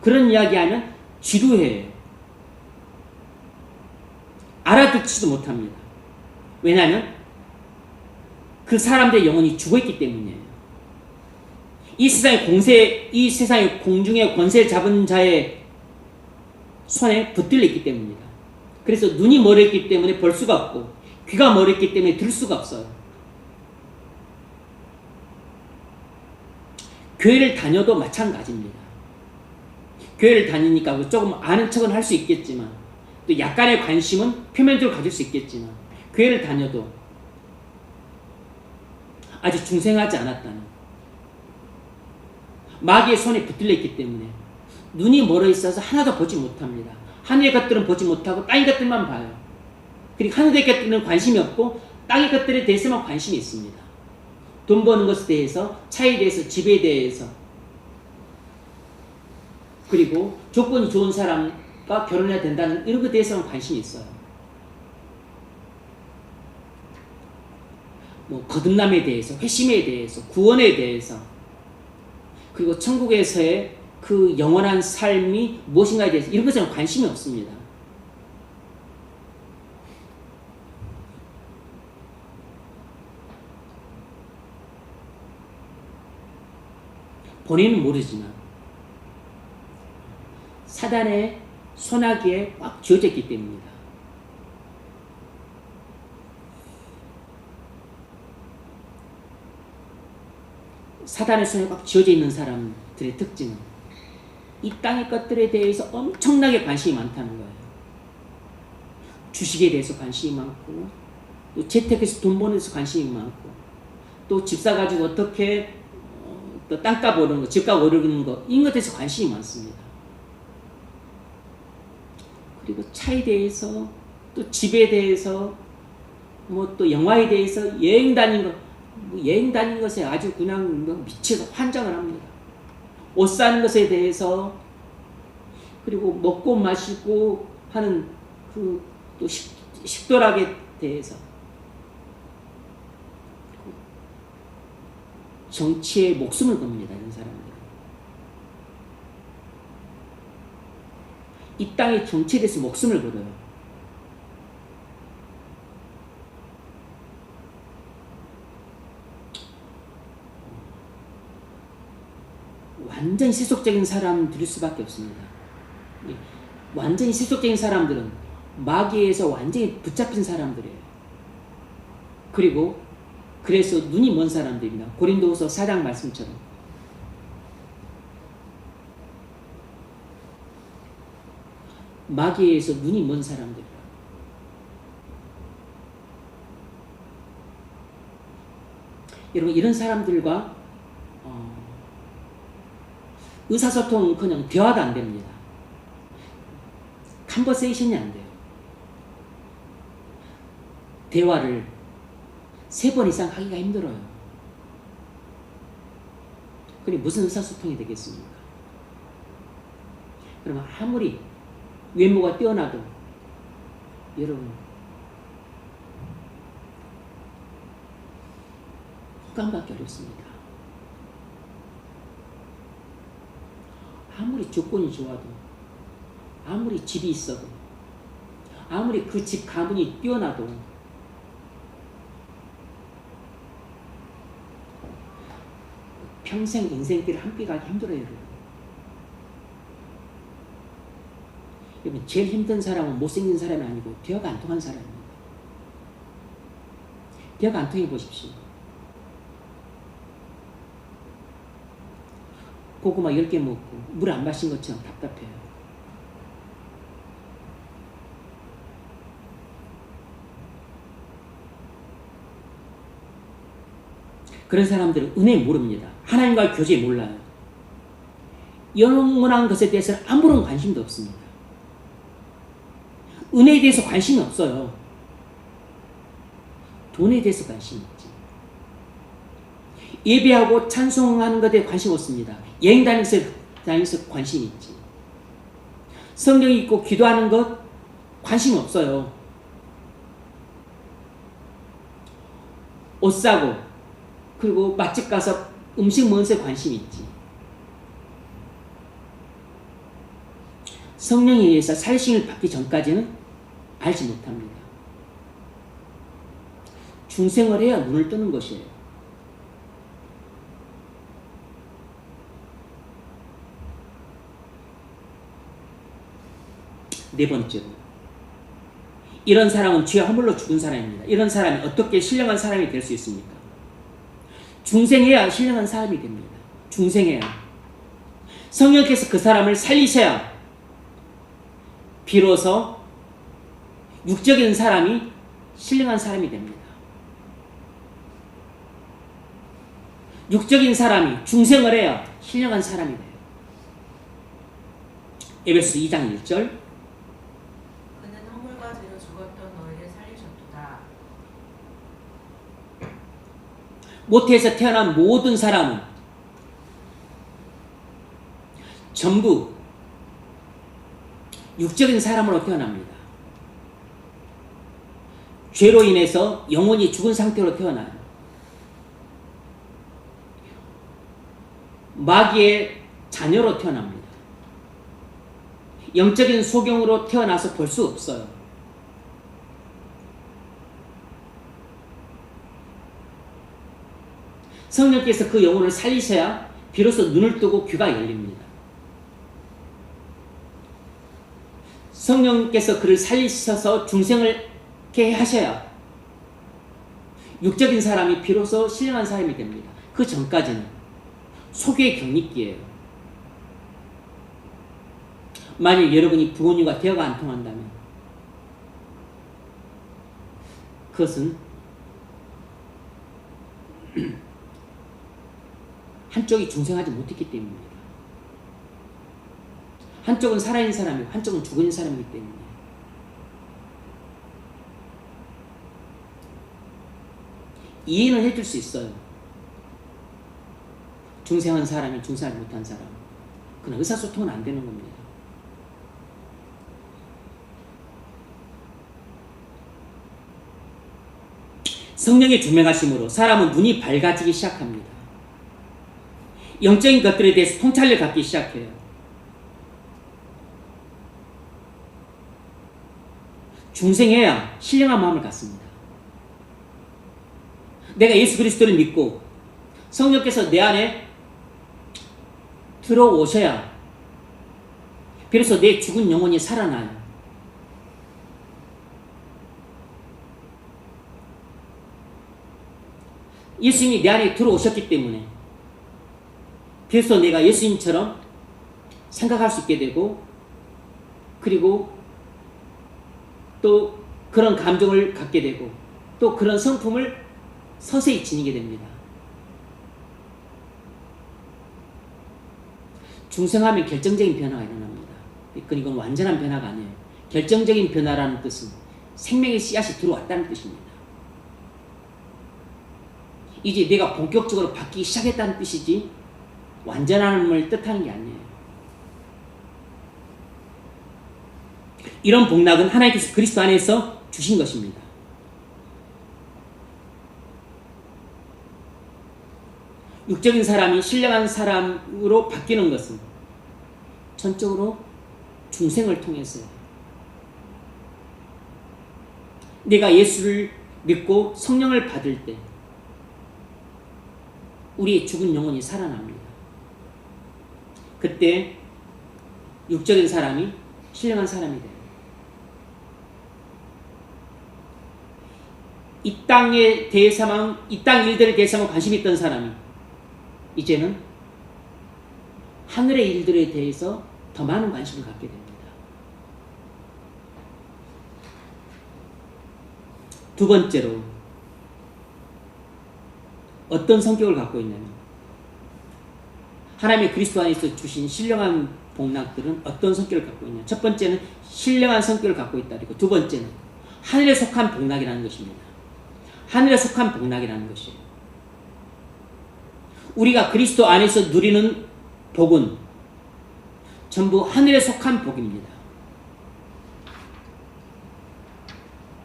그런 이야기하면 지루해요. 알아듣지도 못합니다. 왜냐하면 그 사람들의 영혼이 죽어있기 때문이에요. 이 세상의 공중의 권세를 잡은 자의 손에 붙들려 있기 때문입니다. 그래서 눈이 멀었기 때문에 볼 수가 없고 귀가 멀었기 때문에 들을 수가 없어요. 교회를 다녀도 마찬가지입니다. 교회를 다니니까 조금 아는 척은 할 수 있겠지만 또 약간의 관심은 표면적으로 가질 수 있겠지만 교회를 다녀도 아직 중생하지 않았다는 마귀의 손에 붙들려 있기 때문에 눈이 멀어 있어서 하나도 보지 못합니다. 하늘의 것들은 보지 못하고 땅의 것들만 봐요. 그리고 하늘의 것들은 관심이 없고 땅의 것들에 대해서만 관심이 있습니다. 돈 버는 것에 대해서, 차에 대해서, 집에 대해서, 그리고 조건이 좋은 사람과 결혼해야 된다는 이런 것에 대해서만 관심이 있어요. 거듭남에 대해서, 회심에 대해서, 구원에 대해서, 그리고 천국에서의 그 영원한 삶이 무엇인가에 대해서 이런 것에는 관심이 없습니다. 본인은 모르지만 사단의 손아귀에 꽉 쥐어져 있기 때문입니다. 사단의 손에 꽉 쥐어져 있는 사람들의 특징은 이 땅의 것들에 대해서 엄청나게 관심이 많다는 거예요. 주식에 대해서 관심이 많고, 또 재테크에서 돈 버는 데서 관심이 많고, 또 집 사가지고 어떻게 또 땅값 오르는 거, 집값 오르는 거, 이런 것에 대해서 관심이 많습니다. 그리고 차에 대해서, 또 집에 대해서, 또 영화에 대해서, 여행 다니는 것에 아주 그냥 미쳐서 환장을 합니다. 옷 사는 것에 대해서, 그리고 먹고 마시고 하는 또 식도락에 대해서, 정치에 목숨을 겁니다. 이런 사람들은 이 땅의 정치에 대해서 목숨을 걸어요. 완전히 세속적인 사람들일 수밖에 없습니다. 완전히 세속적인 사람들은 마귀에서 완전히 붙잡힌 사람들이에요. 그래서 눈이 먼 사람들입니다. 고린도후서 4장 말씀처럼 마귀에서 눈이 먼 사람들이에요. 여러분, 이런 사람들과 의사소통은 그냥 대화도 안 됩니다. 컨버세이션이 안 돼요. 대화를 3번 이상 하기가 힘들어요. 그럼 무슨 의사소통이 되겠습니까? 그러면 아무리 외모가 뛰어나도 여러분 호감받기 어렵습니다. 아무리 조건이 좋아도, 아무리 집이 있어도, 아무리 그 집 가문이 뛰어나도 평생 인생길을 함께 가기 힘들어요, 여러분. 여러분, 제일 힘든 사람은 못생긴 사람이 아니고 대화가 안 통한 사람입니다. 대화가 안 통해 보십시오. 고구마 10개 먹고 물 안 마신 것처럼 답답해요. 그런 사람들은 은혜 모릅니다. 하나님과의 교제 몰라요. 영원한 것에 대해서는 아무런 관심도 없습니다. 은혜에 대해서 관심이 없어요. 돈에 대해서 관심이 있지. 예배하고 찬송하는 것에 관심 없습니다. 여행 다니면서 관심이 있지. 성경 읽고 기도하는 것 관심 없어요. 옷 사고 그리고 맛집 가서 음식 먹는 데 관심이 있지. 성령에 의해서 살신을 받기 전까지는 알지 못합니다. 중생을 해야 눈을 뜨는 것이에요. 네 번째로, 이런 사람은 죄 허물로 죽은 사람입니다. 이런 사람이 어떻게 신령한 사람이 될 수 있습니까? 중생해야 신령한 사람이 됩니다. 중생해야. 성령께서 그 사람을 살리셔야 비로소 육적인 사람이 신령한 사람이 됩니다. 육적인 사람이 중생을 해야 신령한 사람이 돼요. 에베소 2장 1절. 그는 허물과 죄로 죽었던 너희를 살리셨도다. 모태에서 태어난 모든 사람은 전부 육적인 사람으로 태어납니다. 죄로 인해서 영혼이 죽은 상태로 태어나요. 마귀의 자녀로 태어납니다. 영적인 소경으로 태어나서 볼 수 없어요. 성령께서 그 영혼을 살리셔야 비로소 눈을 뜨고 귀가 열립니다. 성령께서 그를 살리셔서 중생을 게 하셔야 육적인 사람이 비로소 신령한 사람이 됩니다. 그 전까지는 소교의 격리기예요. 만약 여러분이 부모님과 대화가 안 통한다면 그것은 한쪽이 중생하지 못했기 때문입니다. 한쪽은 살아있는 사람이고 한쪽은 죽은 사람이기 때문에. 이해는 해줄 수 있어요. 중생한 사람이 중생하지 못한 사람. 그건 의사소통은 안 되는 겁니다. 성령의 조명하심으로 사람은 눈이 밝아지기 시작합니다. 영적인 것들에 대해서 통찰을 갖기 시작해요. 중생해야 신령한 마음을 갖습니다. 내가 예수 그리스도를 믿고 성령께서 내 안에 들어오셔야 비로소 내 죽은 영혼이 살아나요. 예수님이 내 안에 들어오셨기 때문에 비로소 내가 예수님처럼 생각할 수 있게 되고, 그리고 또 그런 감정을 갖게 되고, 또 그런 성품을 서서히 지니게 됩니다. 중생하면 결정적인 변화가 일어납니다. 이건 완전한 변화가 아니에요. 결정적인 변화라는 뜻은 생명의 씨앗이 들어왔다는 뜻입니다. 이제 내가 본격적으로 바뀌기 시작했다는 뜻이지 완전함을 뜻하는 게 아니에요. 이런 복락은 하나님께서 그리스도 안에서 주신 것입니다. 육적인 사람이 신령한 사람으로 바뀌는 것은 우선적으로 중생을 통해서요. 내가 예수를 믿고 성령을 받을 때 우리의 죽은 영혼이 살아납니다. 그때 육적인 사람이 신령한 사람이 돼요. 이 땅에 대해서만, 이 땅 일들에 대해서만 관심이 있던 사람이 이제는 하늘의 일들에 대해서 더 많은 관심을 갖게 됩니다. 두 번째로 어떤 성격을 갖고 있냐면, 하나님의 그리스도 안에서 주신 신령한 복락들은 어떤 성격을 갖고 있냐. 첫 번째는 신령한 성격을 갖고 있다. 그리고 두 번째는 하늘에 속한 복락이라는 것입니다. 하늘에 속한 복락이라는 것이에요. 우리가 그리스도 안에서 누리는 복은 전부 하늘에 속한 복입니다.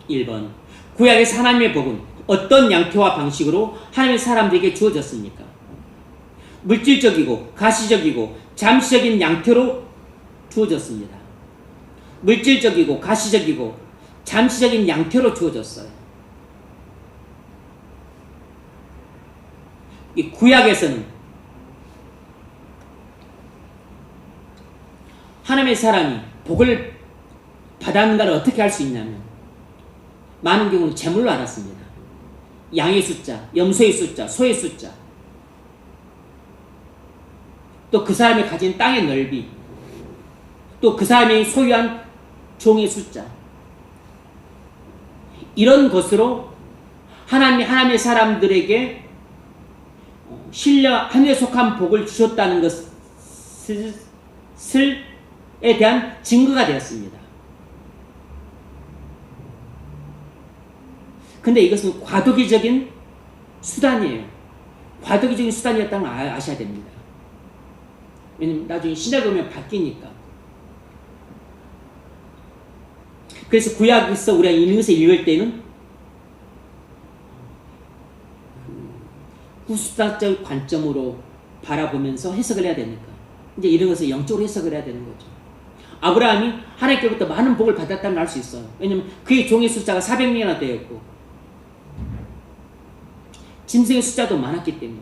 1번, 구약에서 하나님의 복은 어떤 양태와 방식으로 하나님의 사람들에게 주어졌습니까? 물질적이고 가시적이고 잠시적인 양태로 주어졌습니다. 물질적이고 가시적이고 잠시적인 양태로 주어졌어요. 이 구약에서는 하나님의 사람이 복을 받았는가를 어떻게 알 수 있냐면, 많은 경우는 재물로 알았습니다. 양의 숫자, 염소의 숫자, 소의 숫자, 또 그 사람이 가진 땅의 넓이, 또 그 사람이 소유한 종의 숫자, 이런 것으로 하나님의 사람들에게 하늘에 속한 복을 주셨다는 것에 대한 증거가 되었습니다. 근데 이것은 과도기적인 수단이에요. 과도기적인 수단이었다는 걸 아셔야 됩니다. 왜냐면 나중에 신약에 오면 바뀌니까. 그래서 구약에서 우리가 이것을 읽을 때는 후수다적 관점으로 바라보면서 해석을 해야 되니까 이제 이런 것을 영적으로 해석을 해야 되는 거죠. 아브라함이 하나님께로부터 많은 복을 받았다는 걸 알 수 있어요. 왜냐하면 그의 종의 숫자가 400명이나 되었고 짐승의 숫자도 많았기 때문에.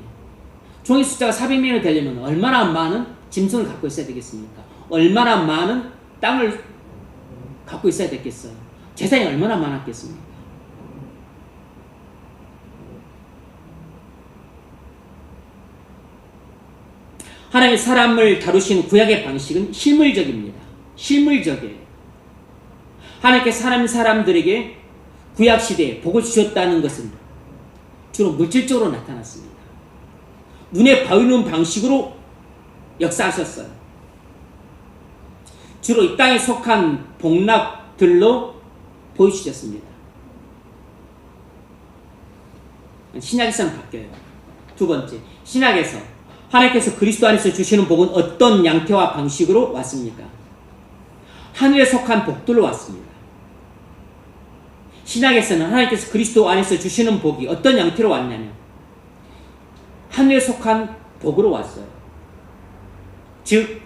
종의 숫자가 400명이 되려면 얼마나 많은 짐승을 갖고 있어야 되겠습니까? 얼마나 많은 땅을 갖고 있어야 됐겠어요? 재산이 얼마나 많았겠습니까? 하나님의 사람을 다루시는 구약의 방식은 실물적입니다. 실물적이에요. 하나님께서 하나님의 사람들에게 구약시대에 복을 주셨다는 것은 주로 물질적으로 나타났습니다. 눈에 보이는 방식으로 역사하셨어요. 주로 이 땅에 속한 복락들로 보여주셨습니다. 신약에서는 바뀌어요. 두 번째, 신약에서 하나님께서 그리스도 안에서 주시는 복은 어떤 양태와 방식으로 왔습니까? 하늘에 속한 복들로 왔습니다. 신약에서는 하나님께서 그리스도 안에서 주시는 복이 어떤 양태로 왔냐면 하늘에 속한 복으로 왔어요. 즉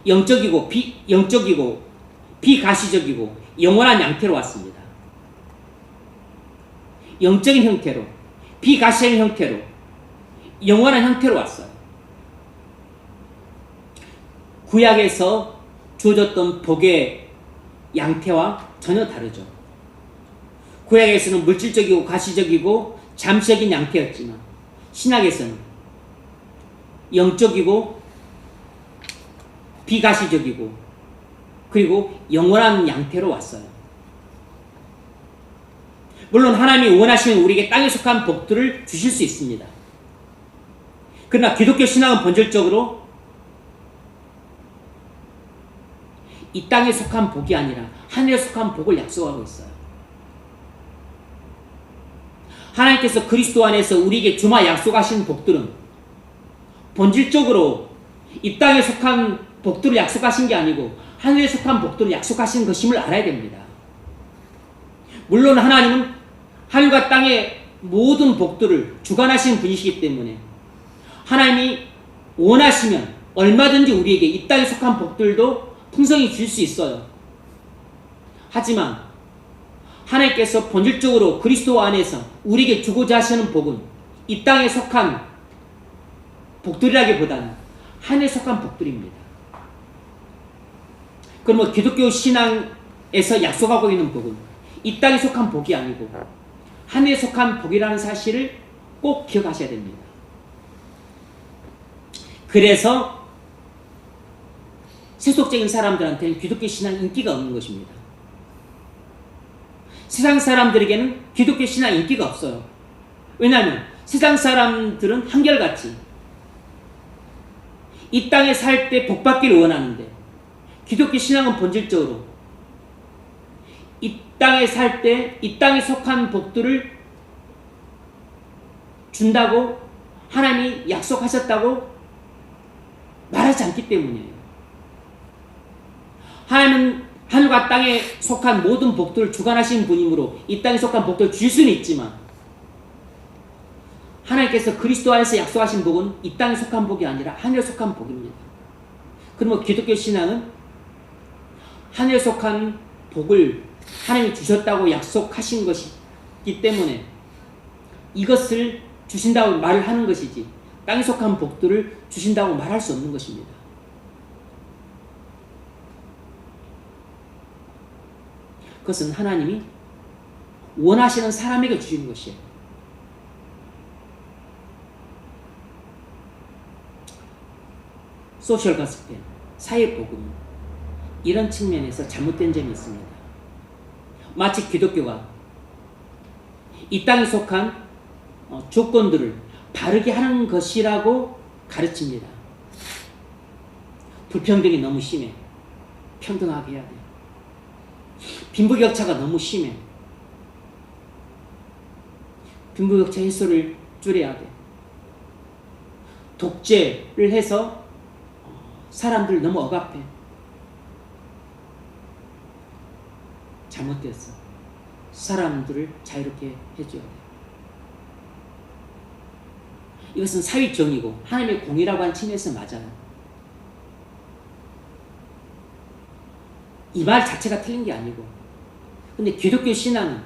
영적이고 비가시적이고 영원한 양태로 왔습니다. 영적인 형태로, 비가시적인 형태로, 영원한 형태로 왔어요. 구약에서 주어졌던 복의 양태와 전혀 다르죠. 구약에서는 물질적이고 가시적이고 잠시적인 양태였지만 신약에서는 영적이고 비가시적이고 그리고 영원한 양태로 왔어요. 물론 하나님이 원하시면 우리에게 땅에 속한 복들을 주실 수 있습니다. 그러나 기독교 신앙은 본질적으로 이 땅에 속한 복이 아니라 하늘에 속한 복을 약속하고 있어요. 하나님께서 그리스도 안에서 우리에게 주마 약속하신 복들은 본질적으로 이 땅에 속한 복들을 약속하신 게 아니고 하늘에 속한 복들을 약속하신 것임을 알아야 됩니다. 물론 하나님은 하늘과 땅의 모든 복들을 주관하시는 분이시기 때문에 하나님이 원하시면 얼마든지 우리에게 이 땅에 속한 복들도 풍성히 줄 수 있어요. 하지만 하나님께서 본질적으로 그리스도 안에서 우리에게 주고자 하시는 복은 이 땅에 속한 복들이라기보다는 하늘에 속한 복들입니다. 그러면 기독교 신앙에서 약속하고 있는 복은 이 땅에 속한 복이 아니고 하늘에 속한 복이라는 사실을 꼭 기억하셔야 됩니다. 그래서 세속적인 사람들한테는 기독교 신앙 인기가 없는 것입니다. 세상 사람들에게는 기독교 신앙 인기가 없어요. 왜냐하면 세상 사람들은 한결같이 이 땅에 살 때 복받기를 원하는데 기독교 신앙은 본질적으로 이 땅에 살 때 이 땅에 속한 복들을 준다고 하나님이 약속하셨다고 말하지 않기 때문이에요. 하나님은 하늘과 땅에 속한 모든 복들을 주관하신 분이므로 이 땅에 속한 복들을 줄 수는 있지만 하나님께서 그리스도 안에서 약속하신 복은 이 땅에 속한 복이 아니라 하늘에 속한 복입니다. 그러면 기독교 신앙은 하늘에 속한 복을 하나님이 주셨다고 약속하신 것이기 때문에 이것을 주신다고 말을 하는 것이지 땅에 속한 복들을 주신다고 말할 수 없는 것입니다. 그것은 하나님이 원하시는 사람에게 주시는 것이에요. 소셜 가스펠, 사회복음, 이런 측면에서 잘못된 점이 있습니다. 마치 기독교가 이 땅에 속한 조건들을 바르게 하는 것이라고 가르칩니다. 불평등이 너무 심해. 평등하게 해야 돼. 빈부격차가 너무 심해. 빈부격차 해소를 줄여야 돼. 독재를 해서 사람들 너무 억압해. 잘못됐어. 사람들을 자유롭게 해줘야 돼. 이것은 사회 정의고 하나님의 공의라고 하는 측면에서 맞아요. 이 말 자체가 틀린 게 아니고, 근데 기독교 신앙은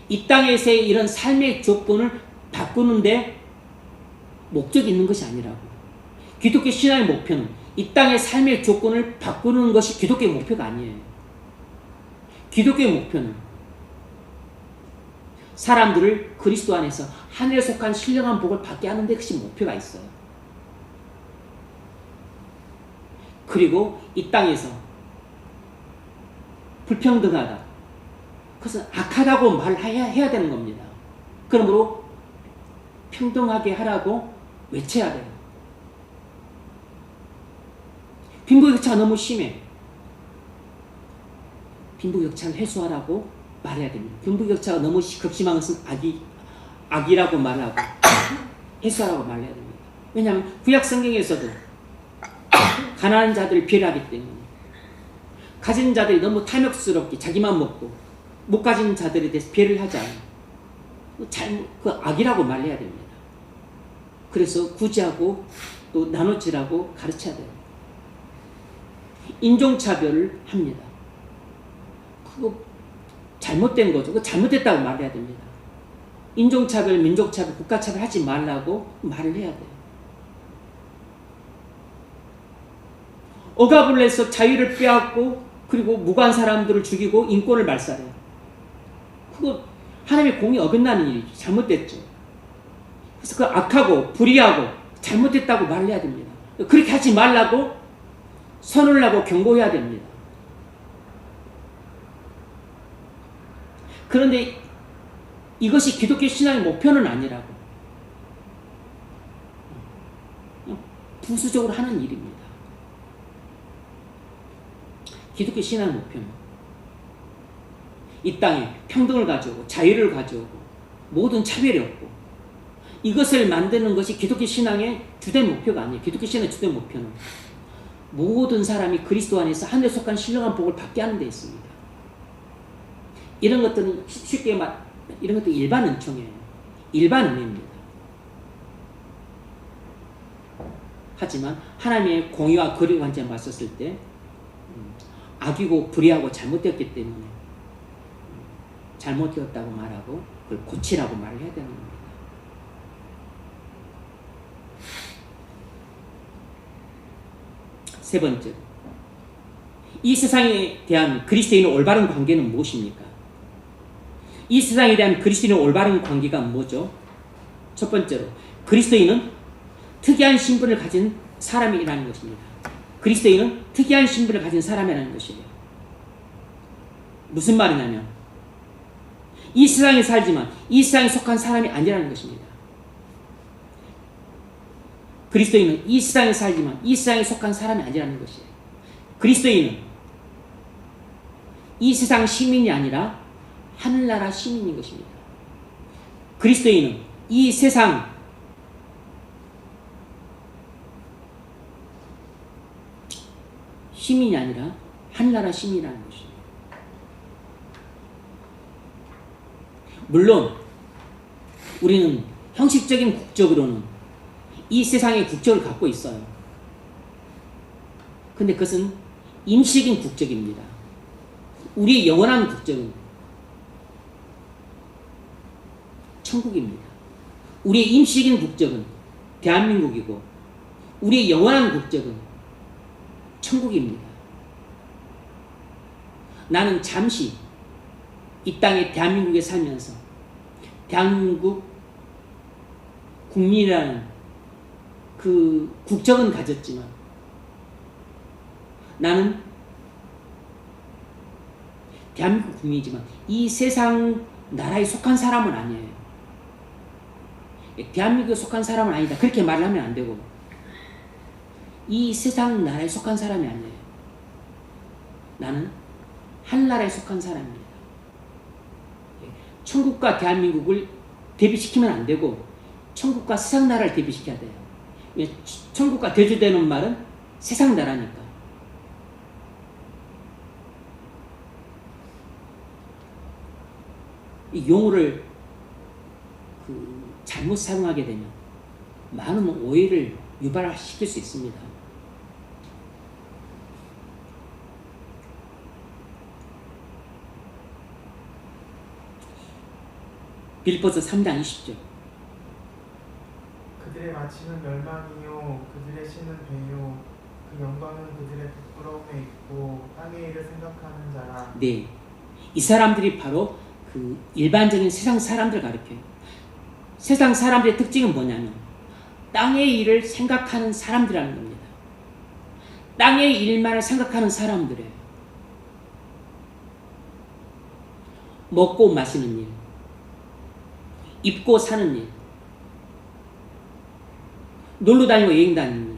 이 땅에서의 이런 삶의 조건을 바꾸는데 목적이 있는 것이 아니라고. 기독교 신앙의 목표는 이 땅의 삶의 조건을 바꾸는 것이 기독교의 목표가 아니에요. 기독교의 목표는 사람들을 그리스도 안에서 하늘에 속한 신령한 복을 받게 하는 데 그것이 목표가 있어요. 그리고 이 땅에서 불평등하다, 그것은 악하다고 말해야 되는 겁니다. 그러므로 평등하게 하라고 외쳐야 돼요. 빈부격차가 너무 심해. 빈부격차를 해소하라고 말해야 됩니다. 빈부격차가 너무 급심한 것은 악이라고 말하고 해소하라고 말해야 됩니다. 왜냐하면 구약 성경에서도 가난한 자들을 배려하기 때문에, 가진 자들이 너무 탐욕스럽게 자기만 먹고 못 가진 자들에 대해서 배려를 하지 않아요. 그 악이라고 말해야 됩니다. 그래서 구제하고 또 나눠지라고 가르쳐야 돼요. 인종차별을 합니다. 그거 잘못된 거죠. 그거 잘못됐다고 말해야 됩니다. 인종차별, 민족차별, 국가차별 하지 말라고 말을 해야 돼요. 억압을 해서 자유를 빼앗고 그리고 무고한 사람들을 죽이고 인권을 말살해요. 그거 하나님의 공이 어긋나는 일이죠. 잘못됐죠. 그래서 그 악하고 불의하고 잘못됐다고 말을 해야 됩니다. 그렇게 하지 말라고 선을 하고 경고해야 됩니다. 그런데 이것이 기독교 신앙의 목표는 아니라고. 부수적으로 하는 일입니다. 기독교 신앙의 목표는 이 땅에 평등을 가져오고 자유를 가져오고 모든 차별이 없고 이것을 만드는 것이 기독교 신앙의 주된 목표가 아니에요. 기독교 신앙의 주된 목표는 모든 사람이 그리스도 안에서 하늘에 속한 신령한 복을 받게 하는 데 있습니다. 이런 것들은 쉽게 이런 것도 일반 은총이에요. 일반 은혜입니다. 하지만 하나님의 공의와 거리 관점에 맞섰을 때 악이고 불의하고 잘못되었기 때문에 잘못되었다고 말하고 그걸 고치라고 말을 해야 되는 겁니다. 세 번째, 이 세상에 대한 그리스도인의 올바른 관계는 무엇입니까? 이 세상에 대한 그리스도인의 올바른 관계가 뭐죠? 첫 번째로, 그리스도인은 특이한 신분을 가진 사람이라는 것입니다. 그리스도인은 특이한 신분을 가진 사람이라는 것이에요. 무슨 말이냐면 이 세상에 살지만 이 세상에 속한 사람이 아니라는 것입니다. 그리스도인은 이 세상에 살지만 이 세상에 속한 사람이 아니라는 것이에요. 그리스도인은 이 세상 시민이 아니라 하늘나라 시민인 것입니다. 그리스도인은 이 세상 시민이 아니라 하늘나라 시민이라는 것입니다. 물론 우리는 형식적인 국적으로는 이 세상의 국적을 갖고 있어요. 근데 그것은 임시적인 국적입니다. 우리의 영원한 국적은 천국입니다. 우리의 임시적인 국적은 대한민국이고 우리의 영원한 국적은 천국입니다. 나는 잠시 이 땅에 대한민국에 살면서 대한민국 국민이라는 그 국적은 가졌지만 나는 대한민국 국민이지만 이 세상 나라에 속한 사람은 아니에요. 대한민국에 속한 사람은 아니다. 그렇게 말을 하면 안 되고 이 세상 나라에 속한 사람이 아니에요. 나는 하늘나라에 속한 사람입니다. 천국과 대한민국을 대비시키면 안 되고 천국과 세상 나라를 대비시켜야 돼요. 천국과 대조되는 말은 세상 나라니까. 이 용어를 잘못 사용하게 되면 많은 오해를 유발시킬 수 있습니다. 빌립보서 3장 20절. 그들의 마치는 멸망이요 그들의 신은 배요 그 영광은 그들의 부끄러움에 있고 땅의 일을 생각하는 자라. 네, 이 사람들이 바로 그 일반적인 세상 사람들 가르쳐요. 세상 사람들의 특징은 뭐냐면 땅의 일을 생각하는 사람들이라는 겁니다. 땅의 일만을 생각하는 사람들이에요. 먹고 마시는 일, 입고 사는 일, 놀러 다니고 여행 다니는 일,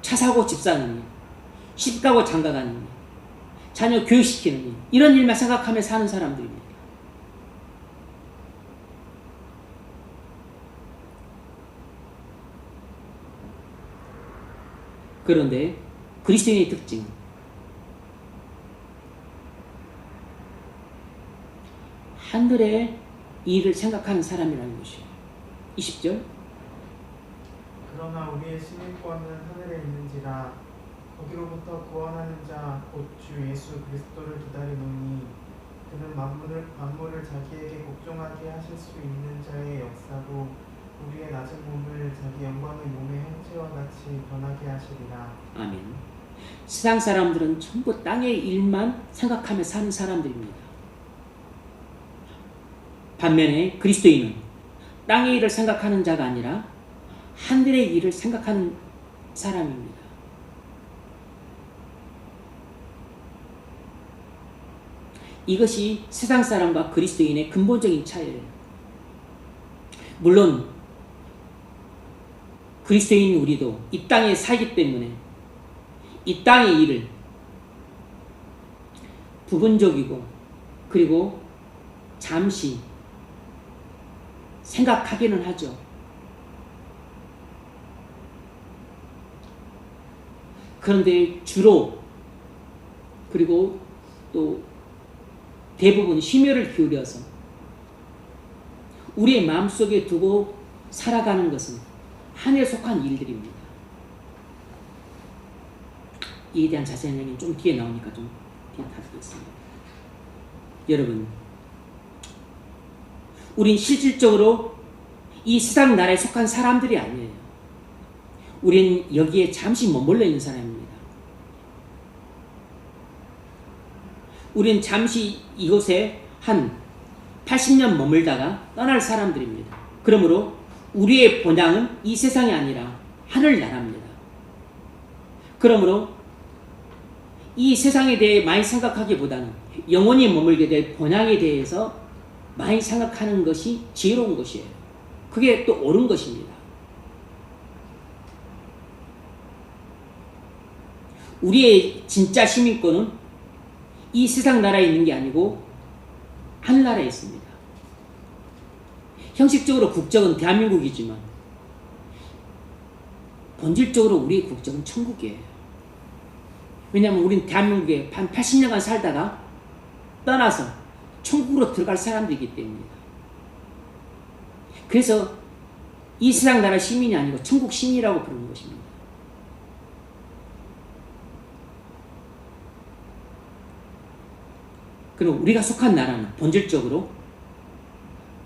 차 사고 집 사는 일, 시집 가고 장가 가는 일, 자녀 교육시키는 일, 이런 일만 생각하며 사는 사람들입니다. 그런데 그리스도인의 특징은 하늘의 일을 생각하는 사람이라는 것이에요. 20절. 그러나 우리의 시민권은 하늘에 있는지라 거기로부터 구원하는 자 곧 주 예수 그리스도를 기다리노니 그는 만물을 자기에게 복종하게 하실 수 있는 자의 역사로 우리의 낮은 몸을 자기 영광의 몸의 형체와 같이 변하게 하시리라. 아멘. 세상 사람들은 전부 땅의 일만 생각하며 사는 사람들입니다. 반면에 그리스도인은 땅의 일을 생각하는 자가 아니라 하늘의 일을 생각하는 사람입니다. 이것이 세상 사람과 그리스도인의 근본적인 차이예요. 물론 그리스도인 우리도 이 땅에 살기 때문에 이 땅의 일을 부분적이고 그리고 잠시 생각하기는 하죠. 그런데 주로 그리고 또 대부분 심혈을 기울여서 우리의 마음속에 두고 살아가는 것은 하늘에 속한 일들입니다. 이에 대한 자세한 얘기는 좀 뒤에 나오니까 좀 뒤에 다루겠습니다. 여러분, 우린 실질적으로 이 세상 나라에 속한 사람들이 아니에요. 우린 여기에 잠시 머물러 있는 사람입니다. 우린 잠시 이곳에 한 80년 머물다가 떠날 사람들입니다. 그러므로 우리의 본향은 이 세상이 아니라 하늘나라입니다. 그러므로 이 세상에 대해 많이 생각하기보다는 영원히 머물게 될 본향에 대해서 많이 생각하는 것이 지혜로운 것이에요. 그게 또 옳은 것입니다. 우리의 진짜 시민권은 이 세상 나라에 있는 게 아니고 하늘나라에 있습니다. 형식적으로 국적은 대한민국이지만 본질적으로 우리의 국적은 천국이에요. 왜냐하면 우린 대한민국에 한 80년간 살다가 떠나서 천국으로 들어갈 사람들이기 때문입니다. 그래서 이 세상 나라 시민이 아니고 천국 시민이라고 부르는 것입니다. 그럼 우리가 속한 나라는 본질적으로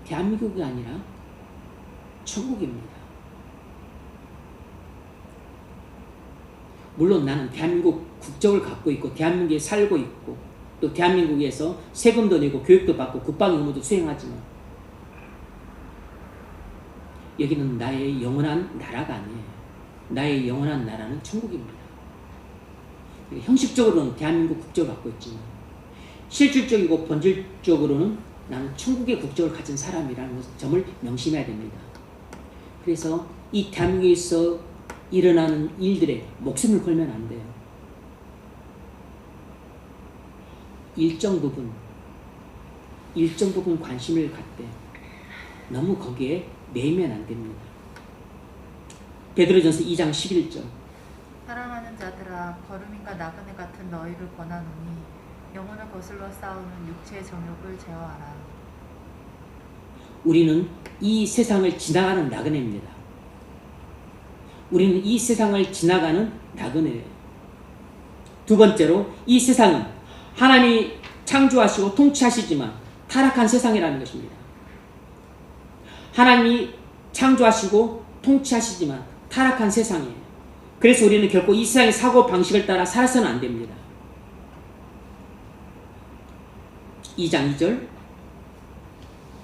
대한민국이 아니라 천국입니다. 물론 나는 대한민국 국적을 갖고 있고 대한민국에 살고 있고 또 대한민국에서 세금도 내고 교육도 받고 국방 의무도 수행하지만 여기는 나의 영원한 나라가 아니에요. 나의 영원한 나라는 천국입니다. 형식적으로는 대한민국 국적을 갖고 있지만 실질적이고 본질적으로는 나는 천국의 국적을 가진 사람이라는 점을 명심해야 됩니다. 그래서 이 대한민국에서 일어나는 일들에 목숨을 걸면 안 돼요. 일정 부분 관심을 갖되 너무 거기에 매이면 안 됩니다. 베드로전서 2장 11절. 사랑하는 자들아, 거름인과 나그네 같은 너희를 권하노니 영혼을 거슬러 싸우는 육체의 정욕을 제어하라. 우리는 이 세상을 지나가는 나그네입니다. 우리는 이 세상을 지나가는 나그네예요. 두 번째로 이 세상은 하나님이 창조하시고 통치하시지만 타락한 세상이라는 것입니다. 하나님이 창조하시고 통치하시지만 타락한 세상이에요. 그래서 우리는 결코 이 세상의 사고 방식을 따라 살아서는 안 됩니다. 2장 2절.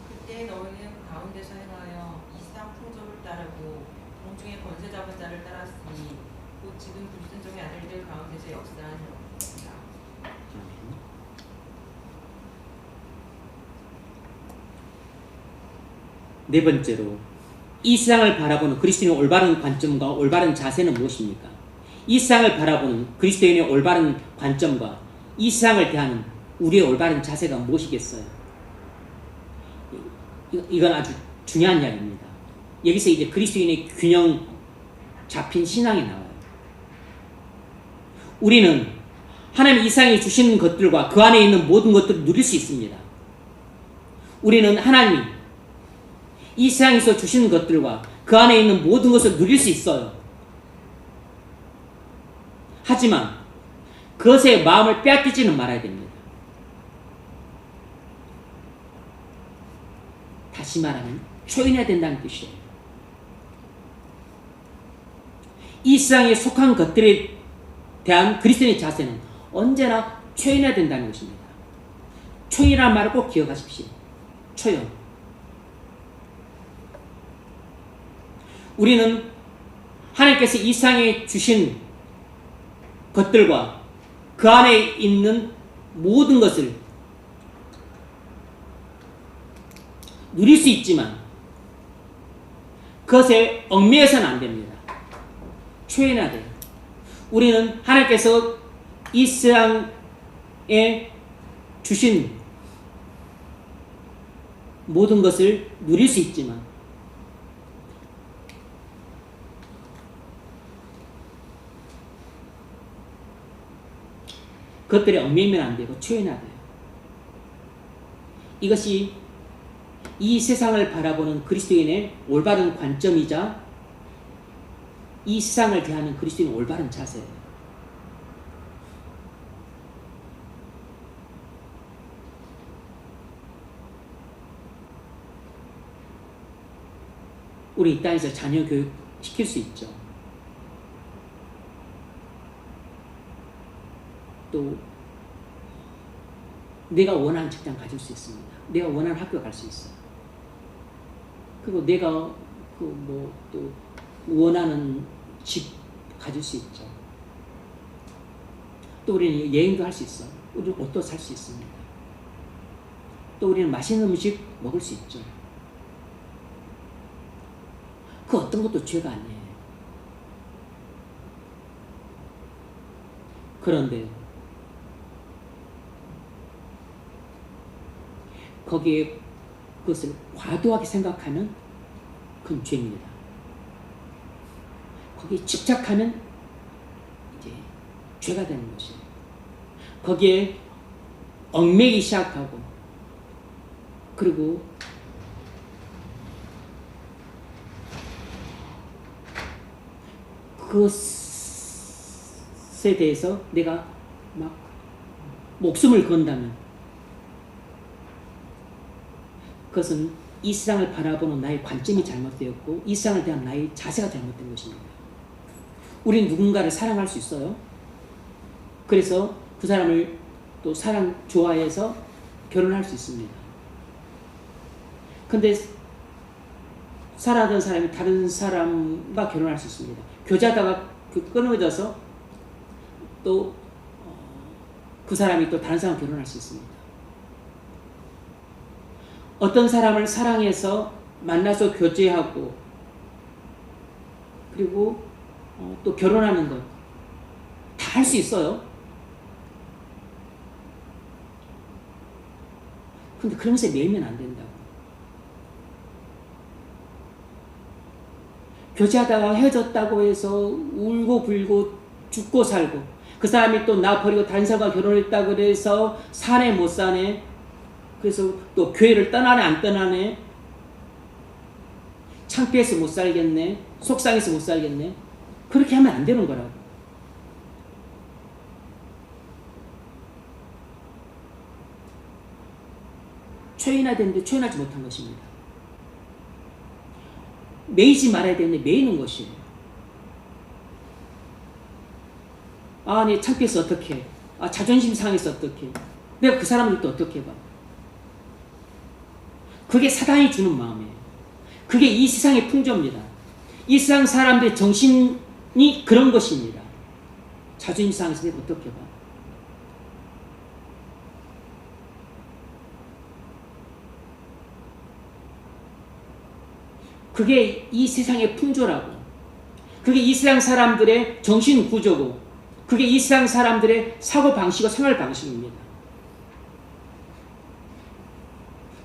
그때 너희는 가운데서 행하여 이 세상 풍조를 따르고 공중의 권세 잡은 자를 따랐으니 곧 지금 불순종의 아들들 가운데서 역사하는 것이다. 네 번째로 이 세상을 바라보는 그리스도인의 올바른 관점과 올바른 자세는 무엇입니까? 이 세상을 바라보는 그리스도인의 올바른 관점과 이 세상을 대하는 우리의 올바른 자세가 무엇이겠어요? 이건 아주 중요한 이야기입니다. 여기서 이제 그리스도인의 균형 잡힌 신앙이 나와요. 우리는 하나님 이 세상에 주신 것들과 그 안에 있는 모든 것들을 누릴 수 있습니다. 우리는 하나님이 이 세상에서 주신 것들과 그 안에 있는 모든 것을 누릴 수 있어요. 하지만 그것의 마음을 빼앗기지는 말아야 됩니다. 다시 말하면 초인해야 된다는 뜻이에요. 이 세상에 속한 것들에 대한 그리스도인의 자세는 언제나 초인해야 된다는 것입니다. 초인이라는 말을 꼭 기억하십시오. 초연. 우리는 하나님께서 이 세상에 주신 것들과 그 안에 있는 모든 것을 누릴 수 있지만 그것에 얽매여서는 안 됩니다. 초연해야 돼요. 우리는 하나님께서 이 세상에 주신 모든 것을 누릴 수 있지만 그것들에 얽매이면 안 되고 초연해야 돼요. 이것이 이 세상을 바라보는 그리스도인의 올바른 관점이자 이 세상을 대하는 그리스도인의 올바른 자세예요. 우리 이 땅에서 자녀 교육 시킬 수 있죠. 또 내가 원하는 직장 가질 수 있습니다. 내가 원하는 학교 갈 수 있어요. 그리고 내가 또 원하는 집 가질 수 있죠. 또 우리는 여행도 할 수 있어. 우리는 옷도 살 수 있습니다. 또 우리는 맛있는 음식 먹을 수 있죠. 그 어떤 것도 죄가 아니에요. 그런데 거기에 그것을 과도하게 생각하면 그건 죄입니다. 거기에 집착하면 이제 죄가 되는 것이에요. 거기에 얽매기 시작하고 그리고 그것에 대해서 내가 막 목숨을 건다면 그것은 이 세상을 바라보는 나의 관점이 잘못되었고 이 세상에 대한 나의 자세가 잘못된 것입니다. 우린 누군가를 사랑할 수 있어요. 그래서 그 사람을 또 좋아해서 결혼할 수 있습니다. 근데 사랑하던 사람이 다른 사람과 결혼할 수 있습니다. 교제하다가 끊어져서 또 그 사람이 또 다른 사람 결혼할 수 있습니다. 어떤 사람을 사랑해서 만나서 교제하고 그리고 또 결혼하는 것 다 할 수 있어요. 근데 그런 것에 매이면 안 된다고. 교제하다가 헤어졌다고 해서 울고 불고 죽고 살고 그 사람이 또 나 버리고 다른 사람과 결혼했다 그래서 사네 못 사네 그래서 또 교회를 떠나네 안 떠나네 창피해서 못 살겠네 속상해서 못 살겠네 그렇게 하면 안 되는 거라고. 초인화되는데 초인하지 못한 것입니다. 매이지 말아야 되는데 매이는 것이에요. 아, 내 창피해서 어떡해. 아, 자존심 상해서 어떡해. 내가 그 사람을 또 어떻게 봐. 그게 사단이 주는 마음이에요. 그게 이 세상의 풍조입니다. 이 세상 사람들의 정신이 그런 것입니다. 자존심 상해서 내가 어떻게 봐. 그게 이 세상의 풍조라고. 그게 이 세상 사람들의 정신 구조고 그게 이 세상 사람들의 사고방식과 생활방식입니다.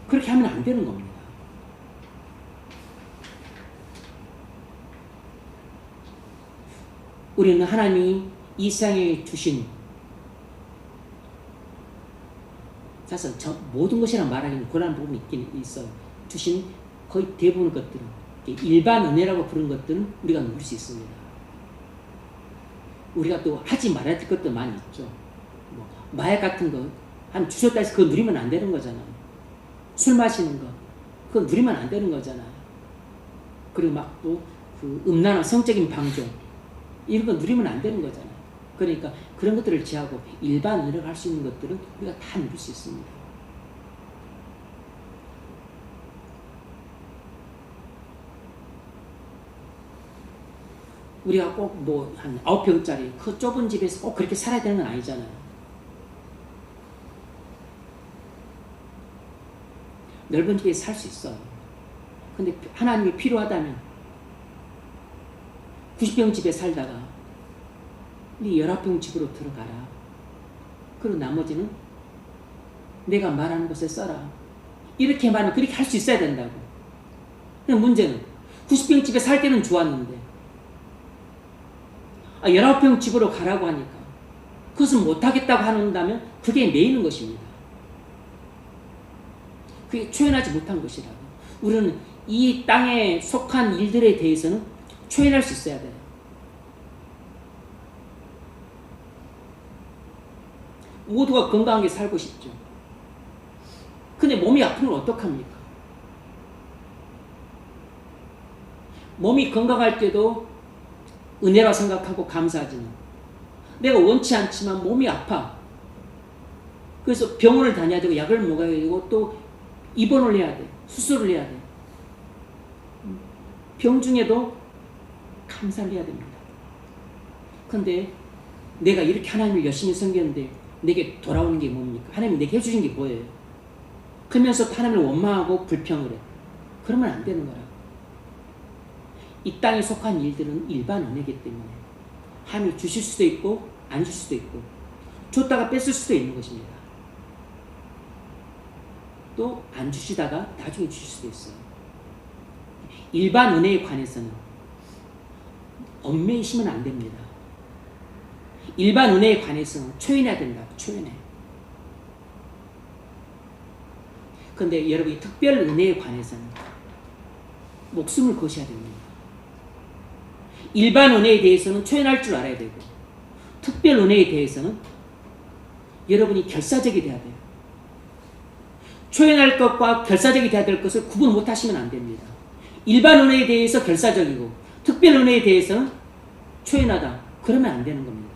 그렇게 하면 안 되는 겁니다. 우리는 하나님이 이 세상에 주신 사실 모든 것이란 말하기는 곤란한 부분이 있긴 있어요. 주신 거의 대부분의 것들은 일반 은혜라고 부르는 것들은 우리가 누릴 수 있습니다. 우리가 또 하지 말아야 될 것도 많이 있죠. 뭐 마약 같은 거 한 주셨다 해서 그거 누리면 안 되는 거잖아요. 술 마시는 거 그거 누리면 안 되는 거잖아요. 그리고 막 또 그 음란한 성적인 방종 이런 거 누리면 안 되는 거잖아요. 그러니까 그런 것들을 제하고 일반 은혜를 할 수 있는 것들은 우리가 다 누릴 수 있습니다. 우리가 꼭 뭐 한 9평짜리 그 좁은 집에서 꼭 그렇게 살아야 되는 건 아니잖아요. 넓은 집에 살 수 있어요. 근데 하나님이 필요하다면 90평 집에 살다가 네 19평 집으로 들어가라. 그리고 나머지는 내가 말하는 곳에 써라. 이렇게 말하면 그렇게 할 수 있어야 된다고. 근데 문제는 90평 집에 살 때는 좋았는데 19평 집으로 가라고 하니까 그것은 못하겠다고 한다면 그게 매이는 것입니다. 그게 초연하지 못한 것이라고. 우리는 이 땅에 속한 일들에 대해서는 초연할 수 있어야 돼요. 모두가 건강하게 살고 싶죠. 근데 몸이 아프면 어떡합니까? 몸이 건강할 때도 은혜라 생각하고 감사하지만 내가 원치 않지만 몸이 아파. 그래서 병원을 다녀야 되고 약을 먹어야 되고 또 입원을 해야 돼. 수술을 해야 돼. 병 중에도 감사를 해야 됩니다. 그런데 내가 이렇게 하나님을 열심히 섬겼는데 내게 돌아오는 게 뭡니까? 하나님이 내게 해주신 게 뭐예요? 그러면서 하나님을 원망하고 불평을 해. 그러면 안 되는 거라. 이 땅에 속한 일들은 일반 은혜이기 때문에 하나님이 주실 수도 있고 안 줄 수도 있고 줬다가 뺐을 수도 있는 것입니다. 또 안 주시다가 나중에 주실 수도 있어요. 일반 은혜에 관해서는 얽매이시면 안 됩니다. 일반 은혜에 관해서는 초연해야 된다. 초연해. 그런데 여러분 이 특별 은혜에 관해서는 목숨을 거셔야 됩니다. 일반 은혜에 대해서는 초연할 줄 알아야 되고 특별 은혜에 대해서는 여러분이 결사적이 돼야 돼요. 초연할 것과 결사적이 돼야 될 것을 구분 못하시면 안 됩니다. 일반 은혜에 대해서 결사적이고 특별 은혜에 대해서는 초연하다. 그러면 안 되는 겁니다.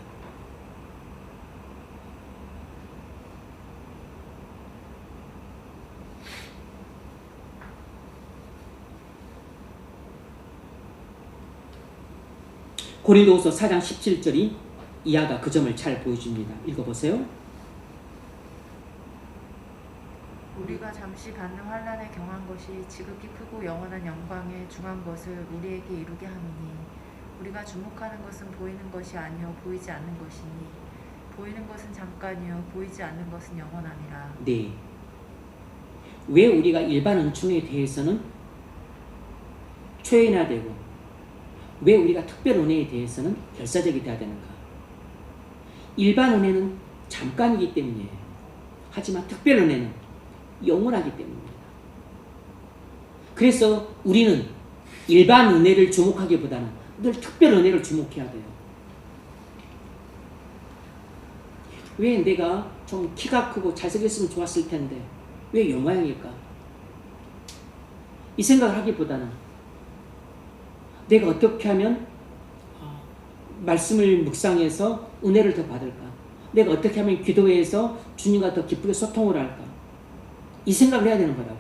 고린도후서 4장 17절이 이하가 그 점을 잘 보여줍니다. 읽어보세요. 우리가 잠시 받는 환난에 경한 것이 지극히 크고 영원한 영광에 중한 것을 우리에게 이루게 하노니 우리가 주목하는 것은 보이는 것이 아니요 보이지 않는 것이니 보이는 것은 잠깐이요 보이지 않는 것은 영원하니라. 네. 왜 우리가 일반 은총에 대해서는 초연해야 되고 왜 우리가 특별 은혜에 대해서는 결사적이 돼야 되는가? 일반 은혜는 잠깐이기 때문이에요. 하지만 특별 은혜는 영원하기 때문입니다. 그래서 우리는 일반 은혜를 주목하기보다는 늘 특별 은혜를 주목해야 돼요. 왜 내가 좀 키가 크고 잘생겼으면 좋았을 텐데 왜 영화형일까? 이 생각을 하기보다는 내가 어떻게 하면 말씀을 묵상해서 은혜를 더 받을까? 내가 어떻게 하면 기도회에서 주님과 더 기쁘게 소통을 할까? 이 생각을 해야 되는 거라고.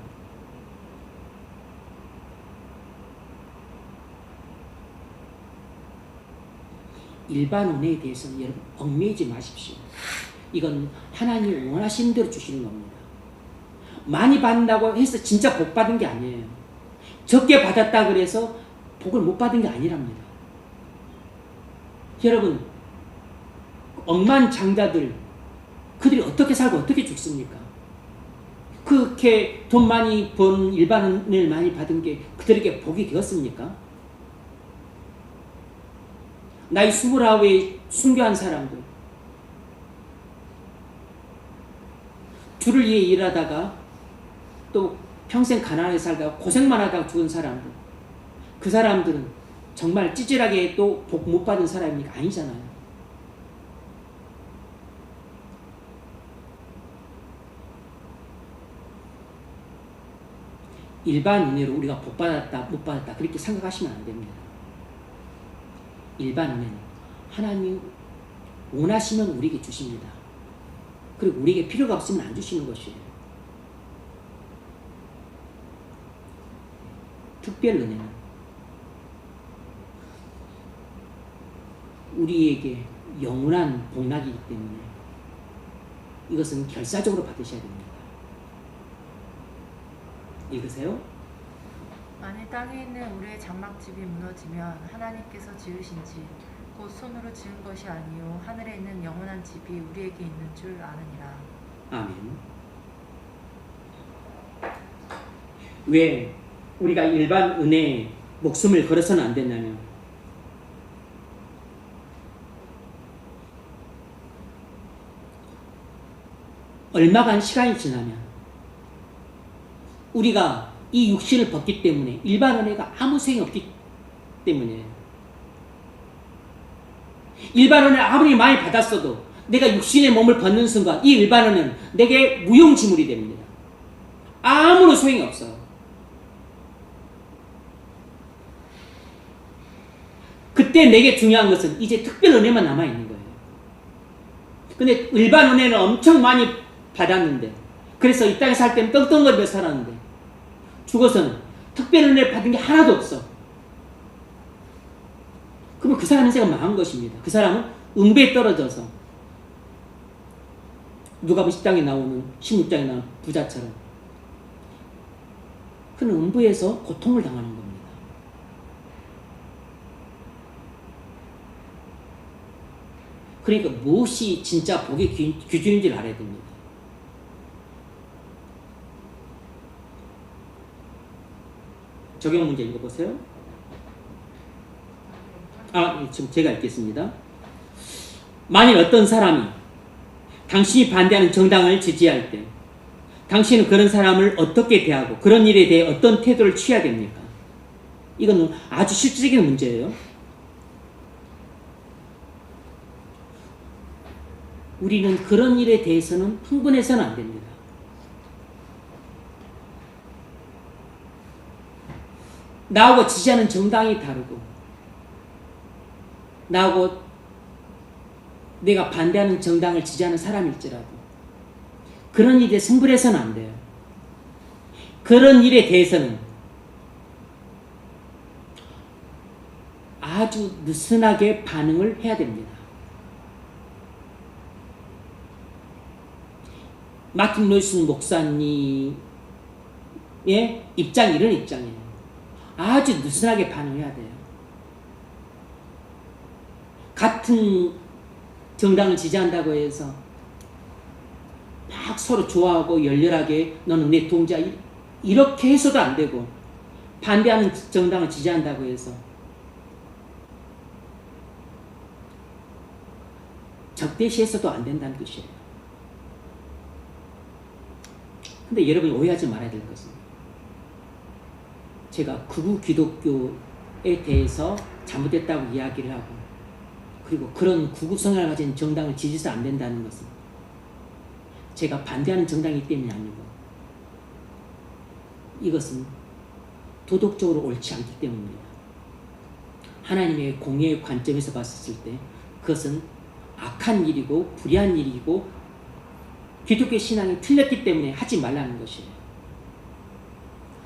일반 은혜에 대해서는 여러분 얽매이지 마십시오. 이건 하나님이 원하시는 대로 주시는 겁니다. 많이 받는다고 해서 진짜 복 받은 게 아니에요. 적게 받았다 그래서 복을 못 받은 게 아니랍니다. 여러분 억만장자들 그들이 어떻게 살고 어떻게 죽습니까? 그렇게 돈 많이 번 일반 은혜를 많이 받은 게 그들에게 복이 되었습니까? 나이 29에 순교한 사람들, 주를 위해 일하다가 또 평생 가난하게 살다가 고생만 하다가 죽은 사람들, 그 사람들은 정말 찌질하게 또 복 못 받은 사람입니까? 아니잖아요. 일반 은혜로 우리가 복 받았다 못 받았다 그렇게 생각하시면 안 됩니다. 일반 은혜는 하나님이 원하시면 우리에게 주십니다. 그리고 우리에게 필요가 없으면 안 주시는 것이에요. 특별 은혜는 우리에게 영원한 복락이기 때문에 이것은 결사적으로 받으셔야 됩니다. 읽으세요. 만일 땅에 있는 우리의 장막집이 무너지면 하나님께서 지으신지 곧 손으로 지은 것이 아니요 하늘에 있는 영원한 집이 우리에게 있는 줄 아느니라. 아멘. 왜 우리가 일반 은혜에 목숨을 걸어서는 안 됐냐면 얼마간 시간이 지나면 우리가 이 육신을 벗기 때문에 일반 은혜가 아무 소용이 없기 때문에 일반 은혜 아무리 많이 받았어도 내가 육신의 몸을 벗는 순간 이 일반 은혜는 내게 무용지물이 됩니다. 아무런 소용이 없어요. 그때 내게 중요한 것은 이제 특별 은혜만 남아있는 거예요. 근데 일반 은혜는 엄청 많이 받았는데, 그래서 이 땅에 살 때는 떵떵거리며 살았는데, 죽어서는 특별 은혜를 받은 게 하나도 없어. 그러면 그 사람 인생은 망한 것입니다. 그 사람은 응배에 떨어져서 누가복음 10장에 나오는 16장에 나오는 부자처럼 그는 음부에서 고통을 당하는 겁니다. 그러니까 무엇이 진짜 복의 기준인지를 알아야 됩니다. 적용 문제 읽어보세요. 지금 제가 읽겠습니다. 만일 어떤 사람이 당신이 반대하는 정당을 지지할 때 당신은 그런 사람을 어떻게 대하고 그런 일에 대해 어떤 태도를 취해야 됩니까? 이건 아주 실질적인 문제예요. 우리는 그런 일에 대해서는 흥분해서는 안 됩니다. 나하고 지지하는 정당이 다르고 나하고 내가 반대하는 정당을 지지하는 사람일지라도 그런 일에 흥분해서는 안 돼요. 그런 일에 대해서는 아주 느슨하게 반응을 해야 됩니다. 마틴 루이스 목사님의 입장이 이런 입장이에요. 아주 느슨하게 반응해야 돼요. 같은 정당을 지지한다고 해서 막 서로 좋아하고 열렬하게 너는 내 동지야 이렇게 해서도 안 되고, 반대하는 정당을 지지한다고 해서 적대시해서도 안 된다는 뜻이에요. 근데 여러분이 오해하지 말아야 될 것은, 제가 극우 기독교에 대해서 잘못됐다고 이야기를 하고 그리고 그런 극우 성향을 가진 정당을 지지해서 안 된다는 것은 제가 반대하는 정당이기 때문이 아니고 이것은 도덕적으로 옳지 않기 때문입니다. 하나님의 공의의 관점에서 봤을 때 그것은 악한 일이고 불의한 일이고 기독교 신앙이 틀렸기 때문에 하지 말라는 것이에요.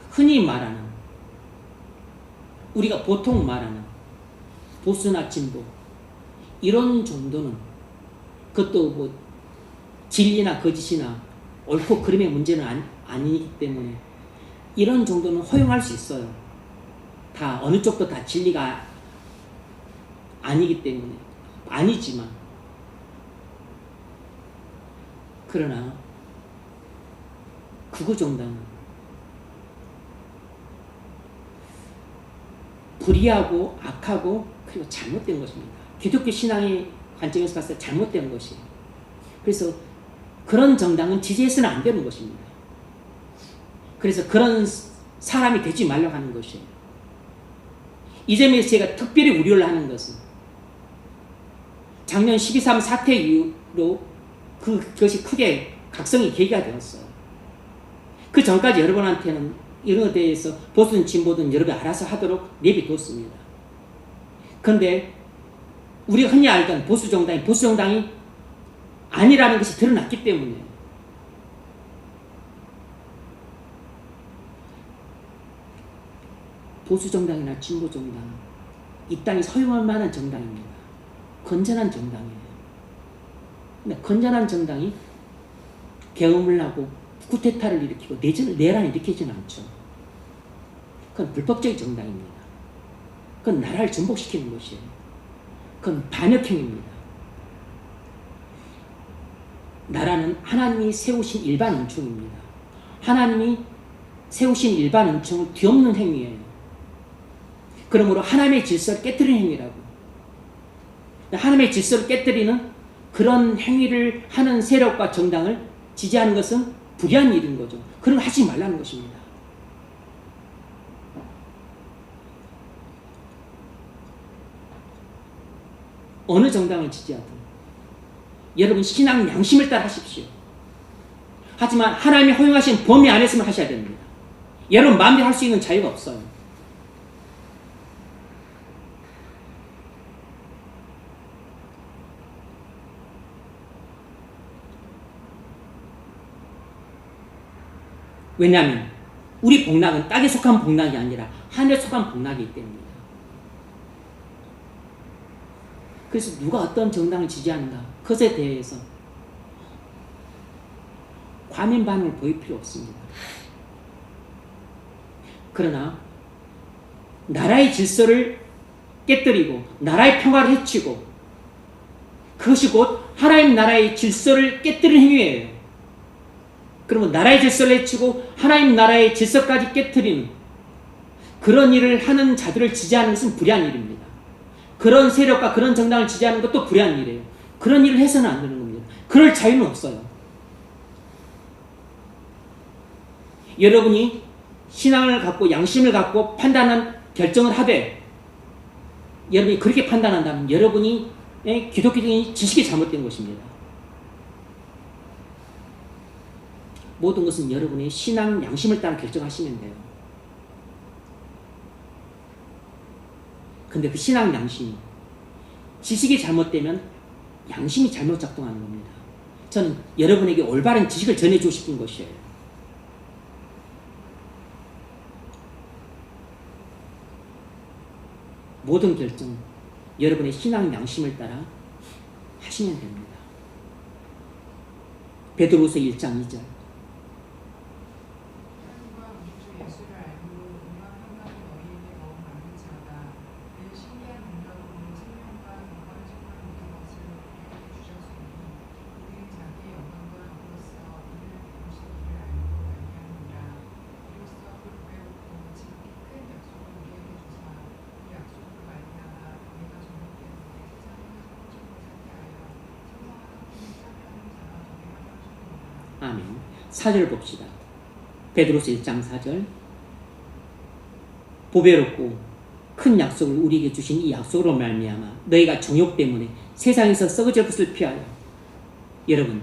흔히 말하는, 우리가 보통 말하는 보수나 진보 이런 정도는, 그것도 뭐 진리나 거짓이나 옳고 그름의 문제는 아니기 때문에 이런 정도는 허용할 수 있어요. 다 어느 쪽도 다 진리가 아니기 때문에, 아니지만, 그러나 극우 정당은 불의하고 악하고 그리고 잘못된 것입니다. 기독교 신앙의 관점에서 봤을 때 잘못된 것이에요. 그래서 그런 정당은 지지해서는 안 되는 것입니다. 그래서 그런 사람이 되지 말라고 하는 것이에요. 이 점에서 제가 특별히 우려를 하는 것은 작년 12.3 사태 이후로 그것이 크게 각성이 계기가 되었어요. 그 전까지 여러분한테는 이런 것에 대해서 보수든 진보든 여러분이 알아서 하도록 내비뒀습니다. 그런데 우리가 흔히 알던 보수 정당이 아니라는 것이 드러났기 때문에 보수 정당이나 진보 정당은 이 땅이 허용할 만한 정당입니다. 건전한 정당이에요. 근데 건전한 정당이 계엄을 하고 쿠데타를 일으키고 내란을 일으키지는 않죠. 그건 불법적인 정당입니다. 그건 나라를 전복시키는 것이에요. 그건 반역행위입니다. 나라는 하나님이 세우신 일반 은총입니다. 하나님이 세우신 일반 은총을 뒤엎는 행위예요. 그러므로 하나님의 질서를 깨뜨리는 행위라고. 하나님의 질서를 깨뜨리는 그런 행위를 하는 세력과 정당을 지지하는 것은 불의한 일인 거죠. 그런 거 하지 말라는 것입니다. 어느 정당을 지지하든 여러분 신앙 양심을 따라 하십시오. 하지만 하나님이 허용하신 범위 안에서만 하셔야 됩니다. 여러분 마음대로 할 수 있는 자유가 없어요. 왜냐하면 우리 복락은 땅에 속한 복락이 아니라 하늘에 속한 복락이기 때문입니다. 그래서 누가 어떤 정당을 지지하는가 그것에 대해서 과민 반응을 보일 필요 없습니다. 그러나 나라의 질서를 깨뜨리고 나라의 평화를 해치고 그것이 곧 하나님 나라의 질서를 깨뜨리는 행위예요. 그러면 나라의 질서를 해치고 하나님 나라의 질서까지 깨뜨리는 그런 일을 하는 자들을 지지하는 것은 불의한 일입니다. 그런 세력과 그런 정당을 지지하는 것도 불의한 일이에요. 그런 일을 해서는 안 되는 겁니다. 그럴 자유는 없어요. 여러분이 신앙을 갖고 양심을 갖고 판단한 결정을 하되 여러분이 그렇게 판단한다면 여러분이 기독교적인 지식이 잘못된 것입니다. 모든 것은 여러분의 신앙 양심을 따라 결정하시면 돼요. 근데 그 신앙 양심이 지식이 잘못되면 양심이 잘못 작동하는 겁니다. 저는 여러분에게 올바른 지식을 전해주고 싶은 것이에요. 모든 결정 여러분의 신앙 양심을 따라 하시면 됩니다. 베드로후서 1장 2절 아멘. 4절 봅시다. 베드로서 1장 4절 보배롭고 큰 약속을 우리에게 주신 이 약속으로 말미암아 너희가 정욕 때문에 세상에서 썩어질 것을 피하여. 여러분,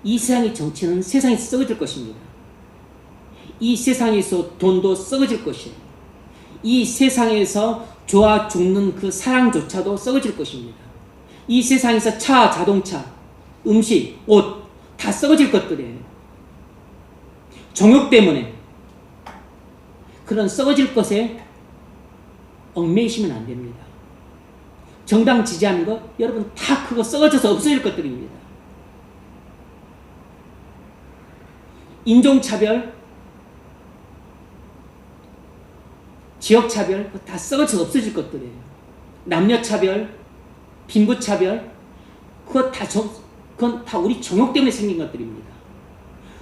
이 세상의 정치는 세상에서 썩어질 것입니다. 이 세상에서 돈도 썩어질 것이에요. 이 세상에서 좋아 죽는 그 사랑조차도 썩어질 것입니다. 이 세상에서 차, 자동차, 음식, 옷 다 썩어질 것들이에요. 정욕 때문에 그런 썩어질 것에 얽매이시면 안 됩니다. 정당 지지하는 거 여러분 다 그거 썩어져서 없어질 것들입니다. 인종차별, 지역차별 다 썩어져서 없어질 것들이에요. 남녀차별, 빈부차별 그건 다 우리 정욕 때문에 생긴 것들입니다.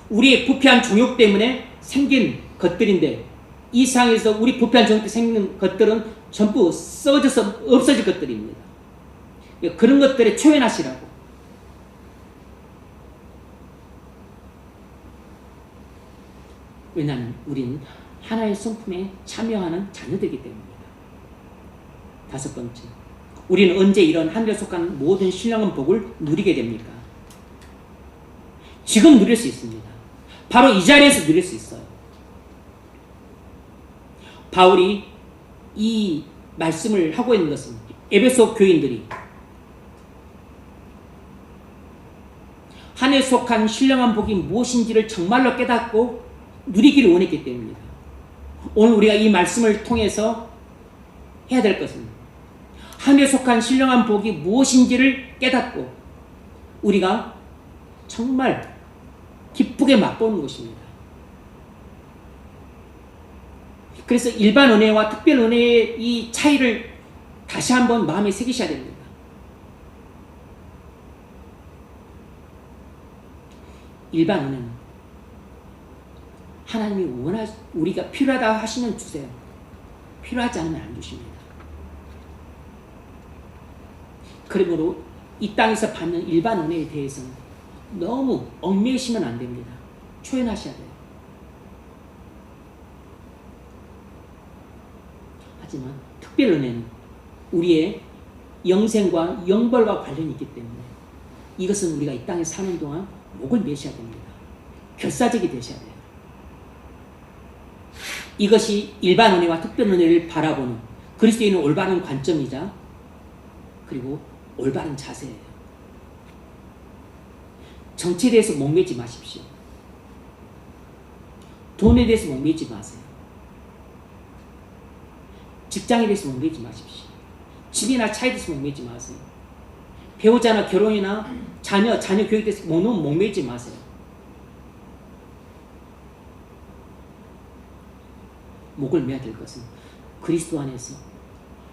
우리의 부패한 정욕 때문에 생긴 것들인데 이 세상에서 우리 부패한 정욕 때문에 생긴 것들은 전부 썩어져서 없어질 것들입니다. 그런 것들에 초연하시라고. 왜냐하면 우리는 하나의 성품에 참여하는 자녀들이기 때문입니다. 5번째, 우리는 언제 이런 하늘에 속한 모든 신령한 복을 누리게 됩니까? 지금 누릴 수 있습니다. 바로 이 자리에서 누릴 수 있어요. 바울이 이 말씀을 하고 있는 것은 에베소 교인들이 하늘에 속한 신령한 복이 무엇인지를 정말로 깨닫고 누리기를 원했기 때문입니다. 오늘 우리가 이 말씀을 통해서 해야 될 것은 하늘에 속한 신령한 복이 무엇인지를 깨닫고 우리가 정말 기쁘게 맛보는 것입니다. 그래서 일반 은혜와 특별 은혜의 이 차이를 다시 한번 마음에 새기셔야 됩니다. 일반 은혜는 하나님이 우리가 필요하다 하시면 주세요. 필요하지 않으면 안 주십니다. 그러므로 이 땅에서 받는 일반 은혜에 대해서는 너무 얽매이시면 안 됩니다. 초연하셔야 돼요. 하지만 특별 은혜는 우리의 영생과 영벌과 관련이 있기 때문에 이것은 우리가 이 땅에 사는 동안 목을 매셔야 됩니다. 결사적이 되셔야 돼요. 이것이 일반 은혜와 특별 은혜를 바라보는 그리스도인의 올바른 관점이자 그리고 올바른 자세예요. 정치에 대해서 목매지 마십시오. 돈에 대해서 목매지 마세요. 직장에 대해서 목매지 마십시오. 집이나 차에 대해서 목매지 마세요. 배우자나 결혼이나 자녀 교육에 대해서 너무 목매지 마세요. 목을 매야 될 것은 그리스도 안에서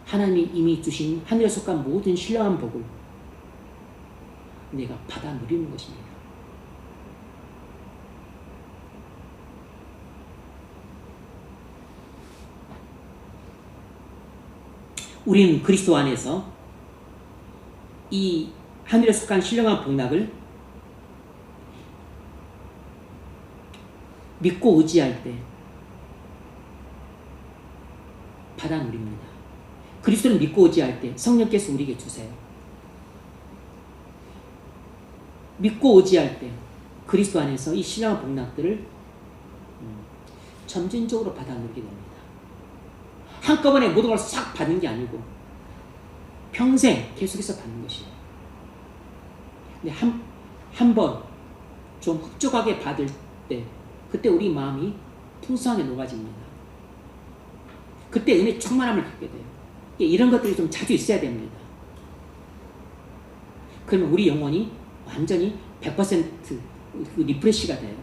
하나님이 이미 주신 하늘에 속한 모든 신령한 복을 내가 받아 누리는 것입니다. 우리는 그리스도 안에서 이 하늘에 속한 신령한 복락을 믿고 의지할 때 받아 누립니다. 그리스도를 믿고 의지할 때 성령께서 우리에게 주세요. 믿고 의지할 때 그리스도 안에서 이 신령한 복락들을 점진적으로 받아 누리게 됩니다. 한꺼번에 모든 걸 싹 받는 게 아니고 평생 계속해서 받는 것이에요. 근데 한 번 좀 흡족하게 받을 때 그때 우리 마음이 풍성하게 녹아집니다. 그때 은혜 충만함을 갖게 돼요. 이런 것들이 좀 자주 있어야 됩니다. 그러면 우리 영혼이 완전히 100% 리프레시가 돼요.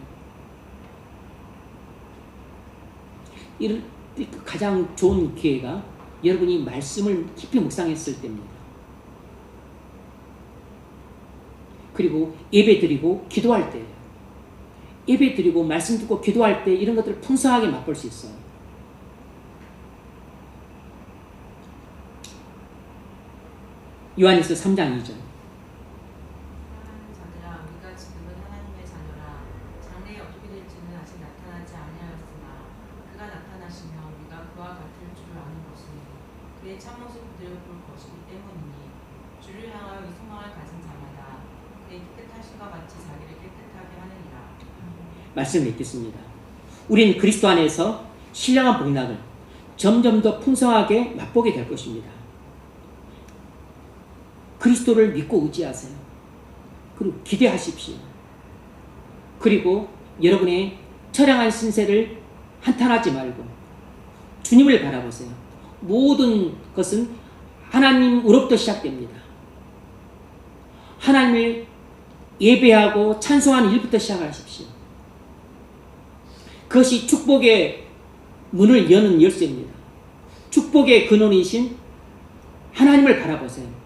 이런 가장 좋은 기회가 여러분이 말씀을 깊이 묵상했을 때입니다. 그리고 예배 드리고 기도할 때예요. 예배 드리고 말씀 듣고 기도할 때 이런 것들을 풍성하게 맛볼 수 있어요. 요한일서 3장 2절. 사랑하는 자들아, 우리가 지금은 하나님의 자녀라. 장래에 어떻게 될지는 아직 나타나지 아니하였으나 그가 나타나시면 우리가 그와 같을 줄을 아는 것은 그의 참모습 그대로 볼 것이기 때문이니 주를 향하여 이 소망을 가진 자마다 그의 깨끗하심과 같이 자기를 깨끗하게 하느니라. 말씀을 읽겠습니다. 우리는 그리스도 안에서 신령한 복락을 점점 더 풍성하게 맛보게 될 것입니다. 그리스도를 믿고 의지하세요. 그리고 기대하십시오. 그리고 여러분의 처량한 신세를 한탄하지 말고 주님을 바라보세요. 모든 것은 하나님으로부터 시작됩니다. 하나님을 예배하고 찬송하는 일부터 시작하십시오. 그것이 축복의 문을 여는 열쇠입니다. 축복의 근원이신 하나님을 바라보세요.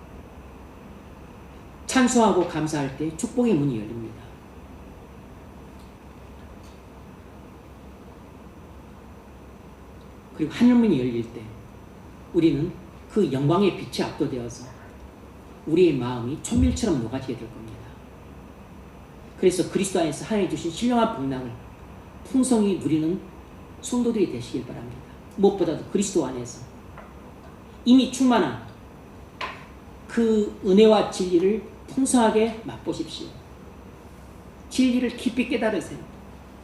찬송하고 감사할 때 축복의 문이 열립니다. 그리고 하늘문이 열릴 때 우리는 그 영광의 빛에 압도되어서 우리의 마음이 초밀처럼 녹아지게 될 겁니다. 그래서 그리스도 안에서 하나님이 주신 신령한 복락을 풍성히 누리는 성도들이 되시길 바랍니다. 무엇보다도 그리스도 안에서 이미 충만한 그 은혜와 진리를 풍성하게 맛보십시오. 진리를 깊이 깨달으세요.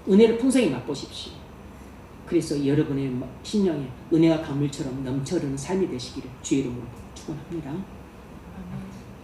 은혜를 풍성히 맛보십시오. 그래서 여러분의 심령에 은혜와 강물처럼 넘쳐흐르는 삶이 되시기를 주의 이름으로 축원합니다.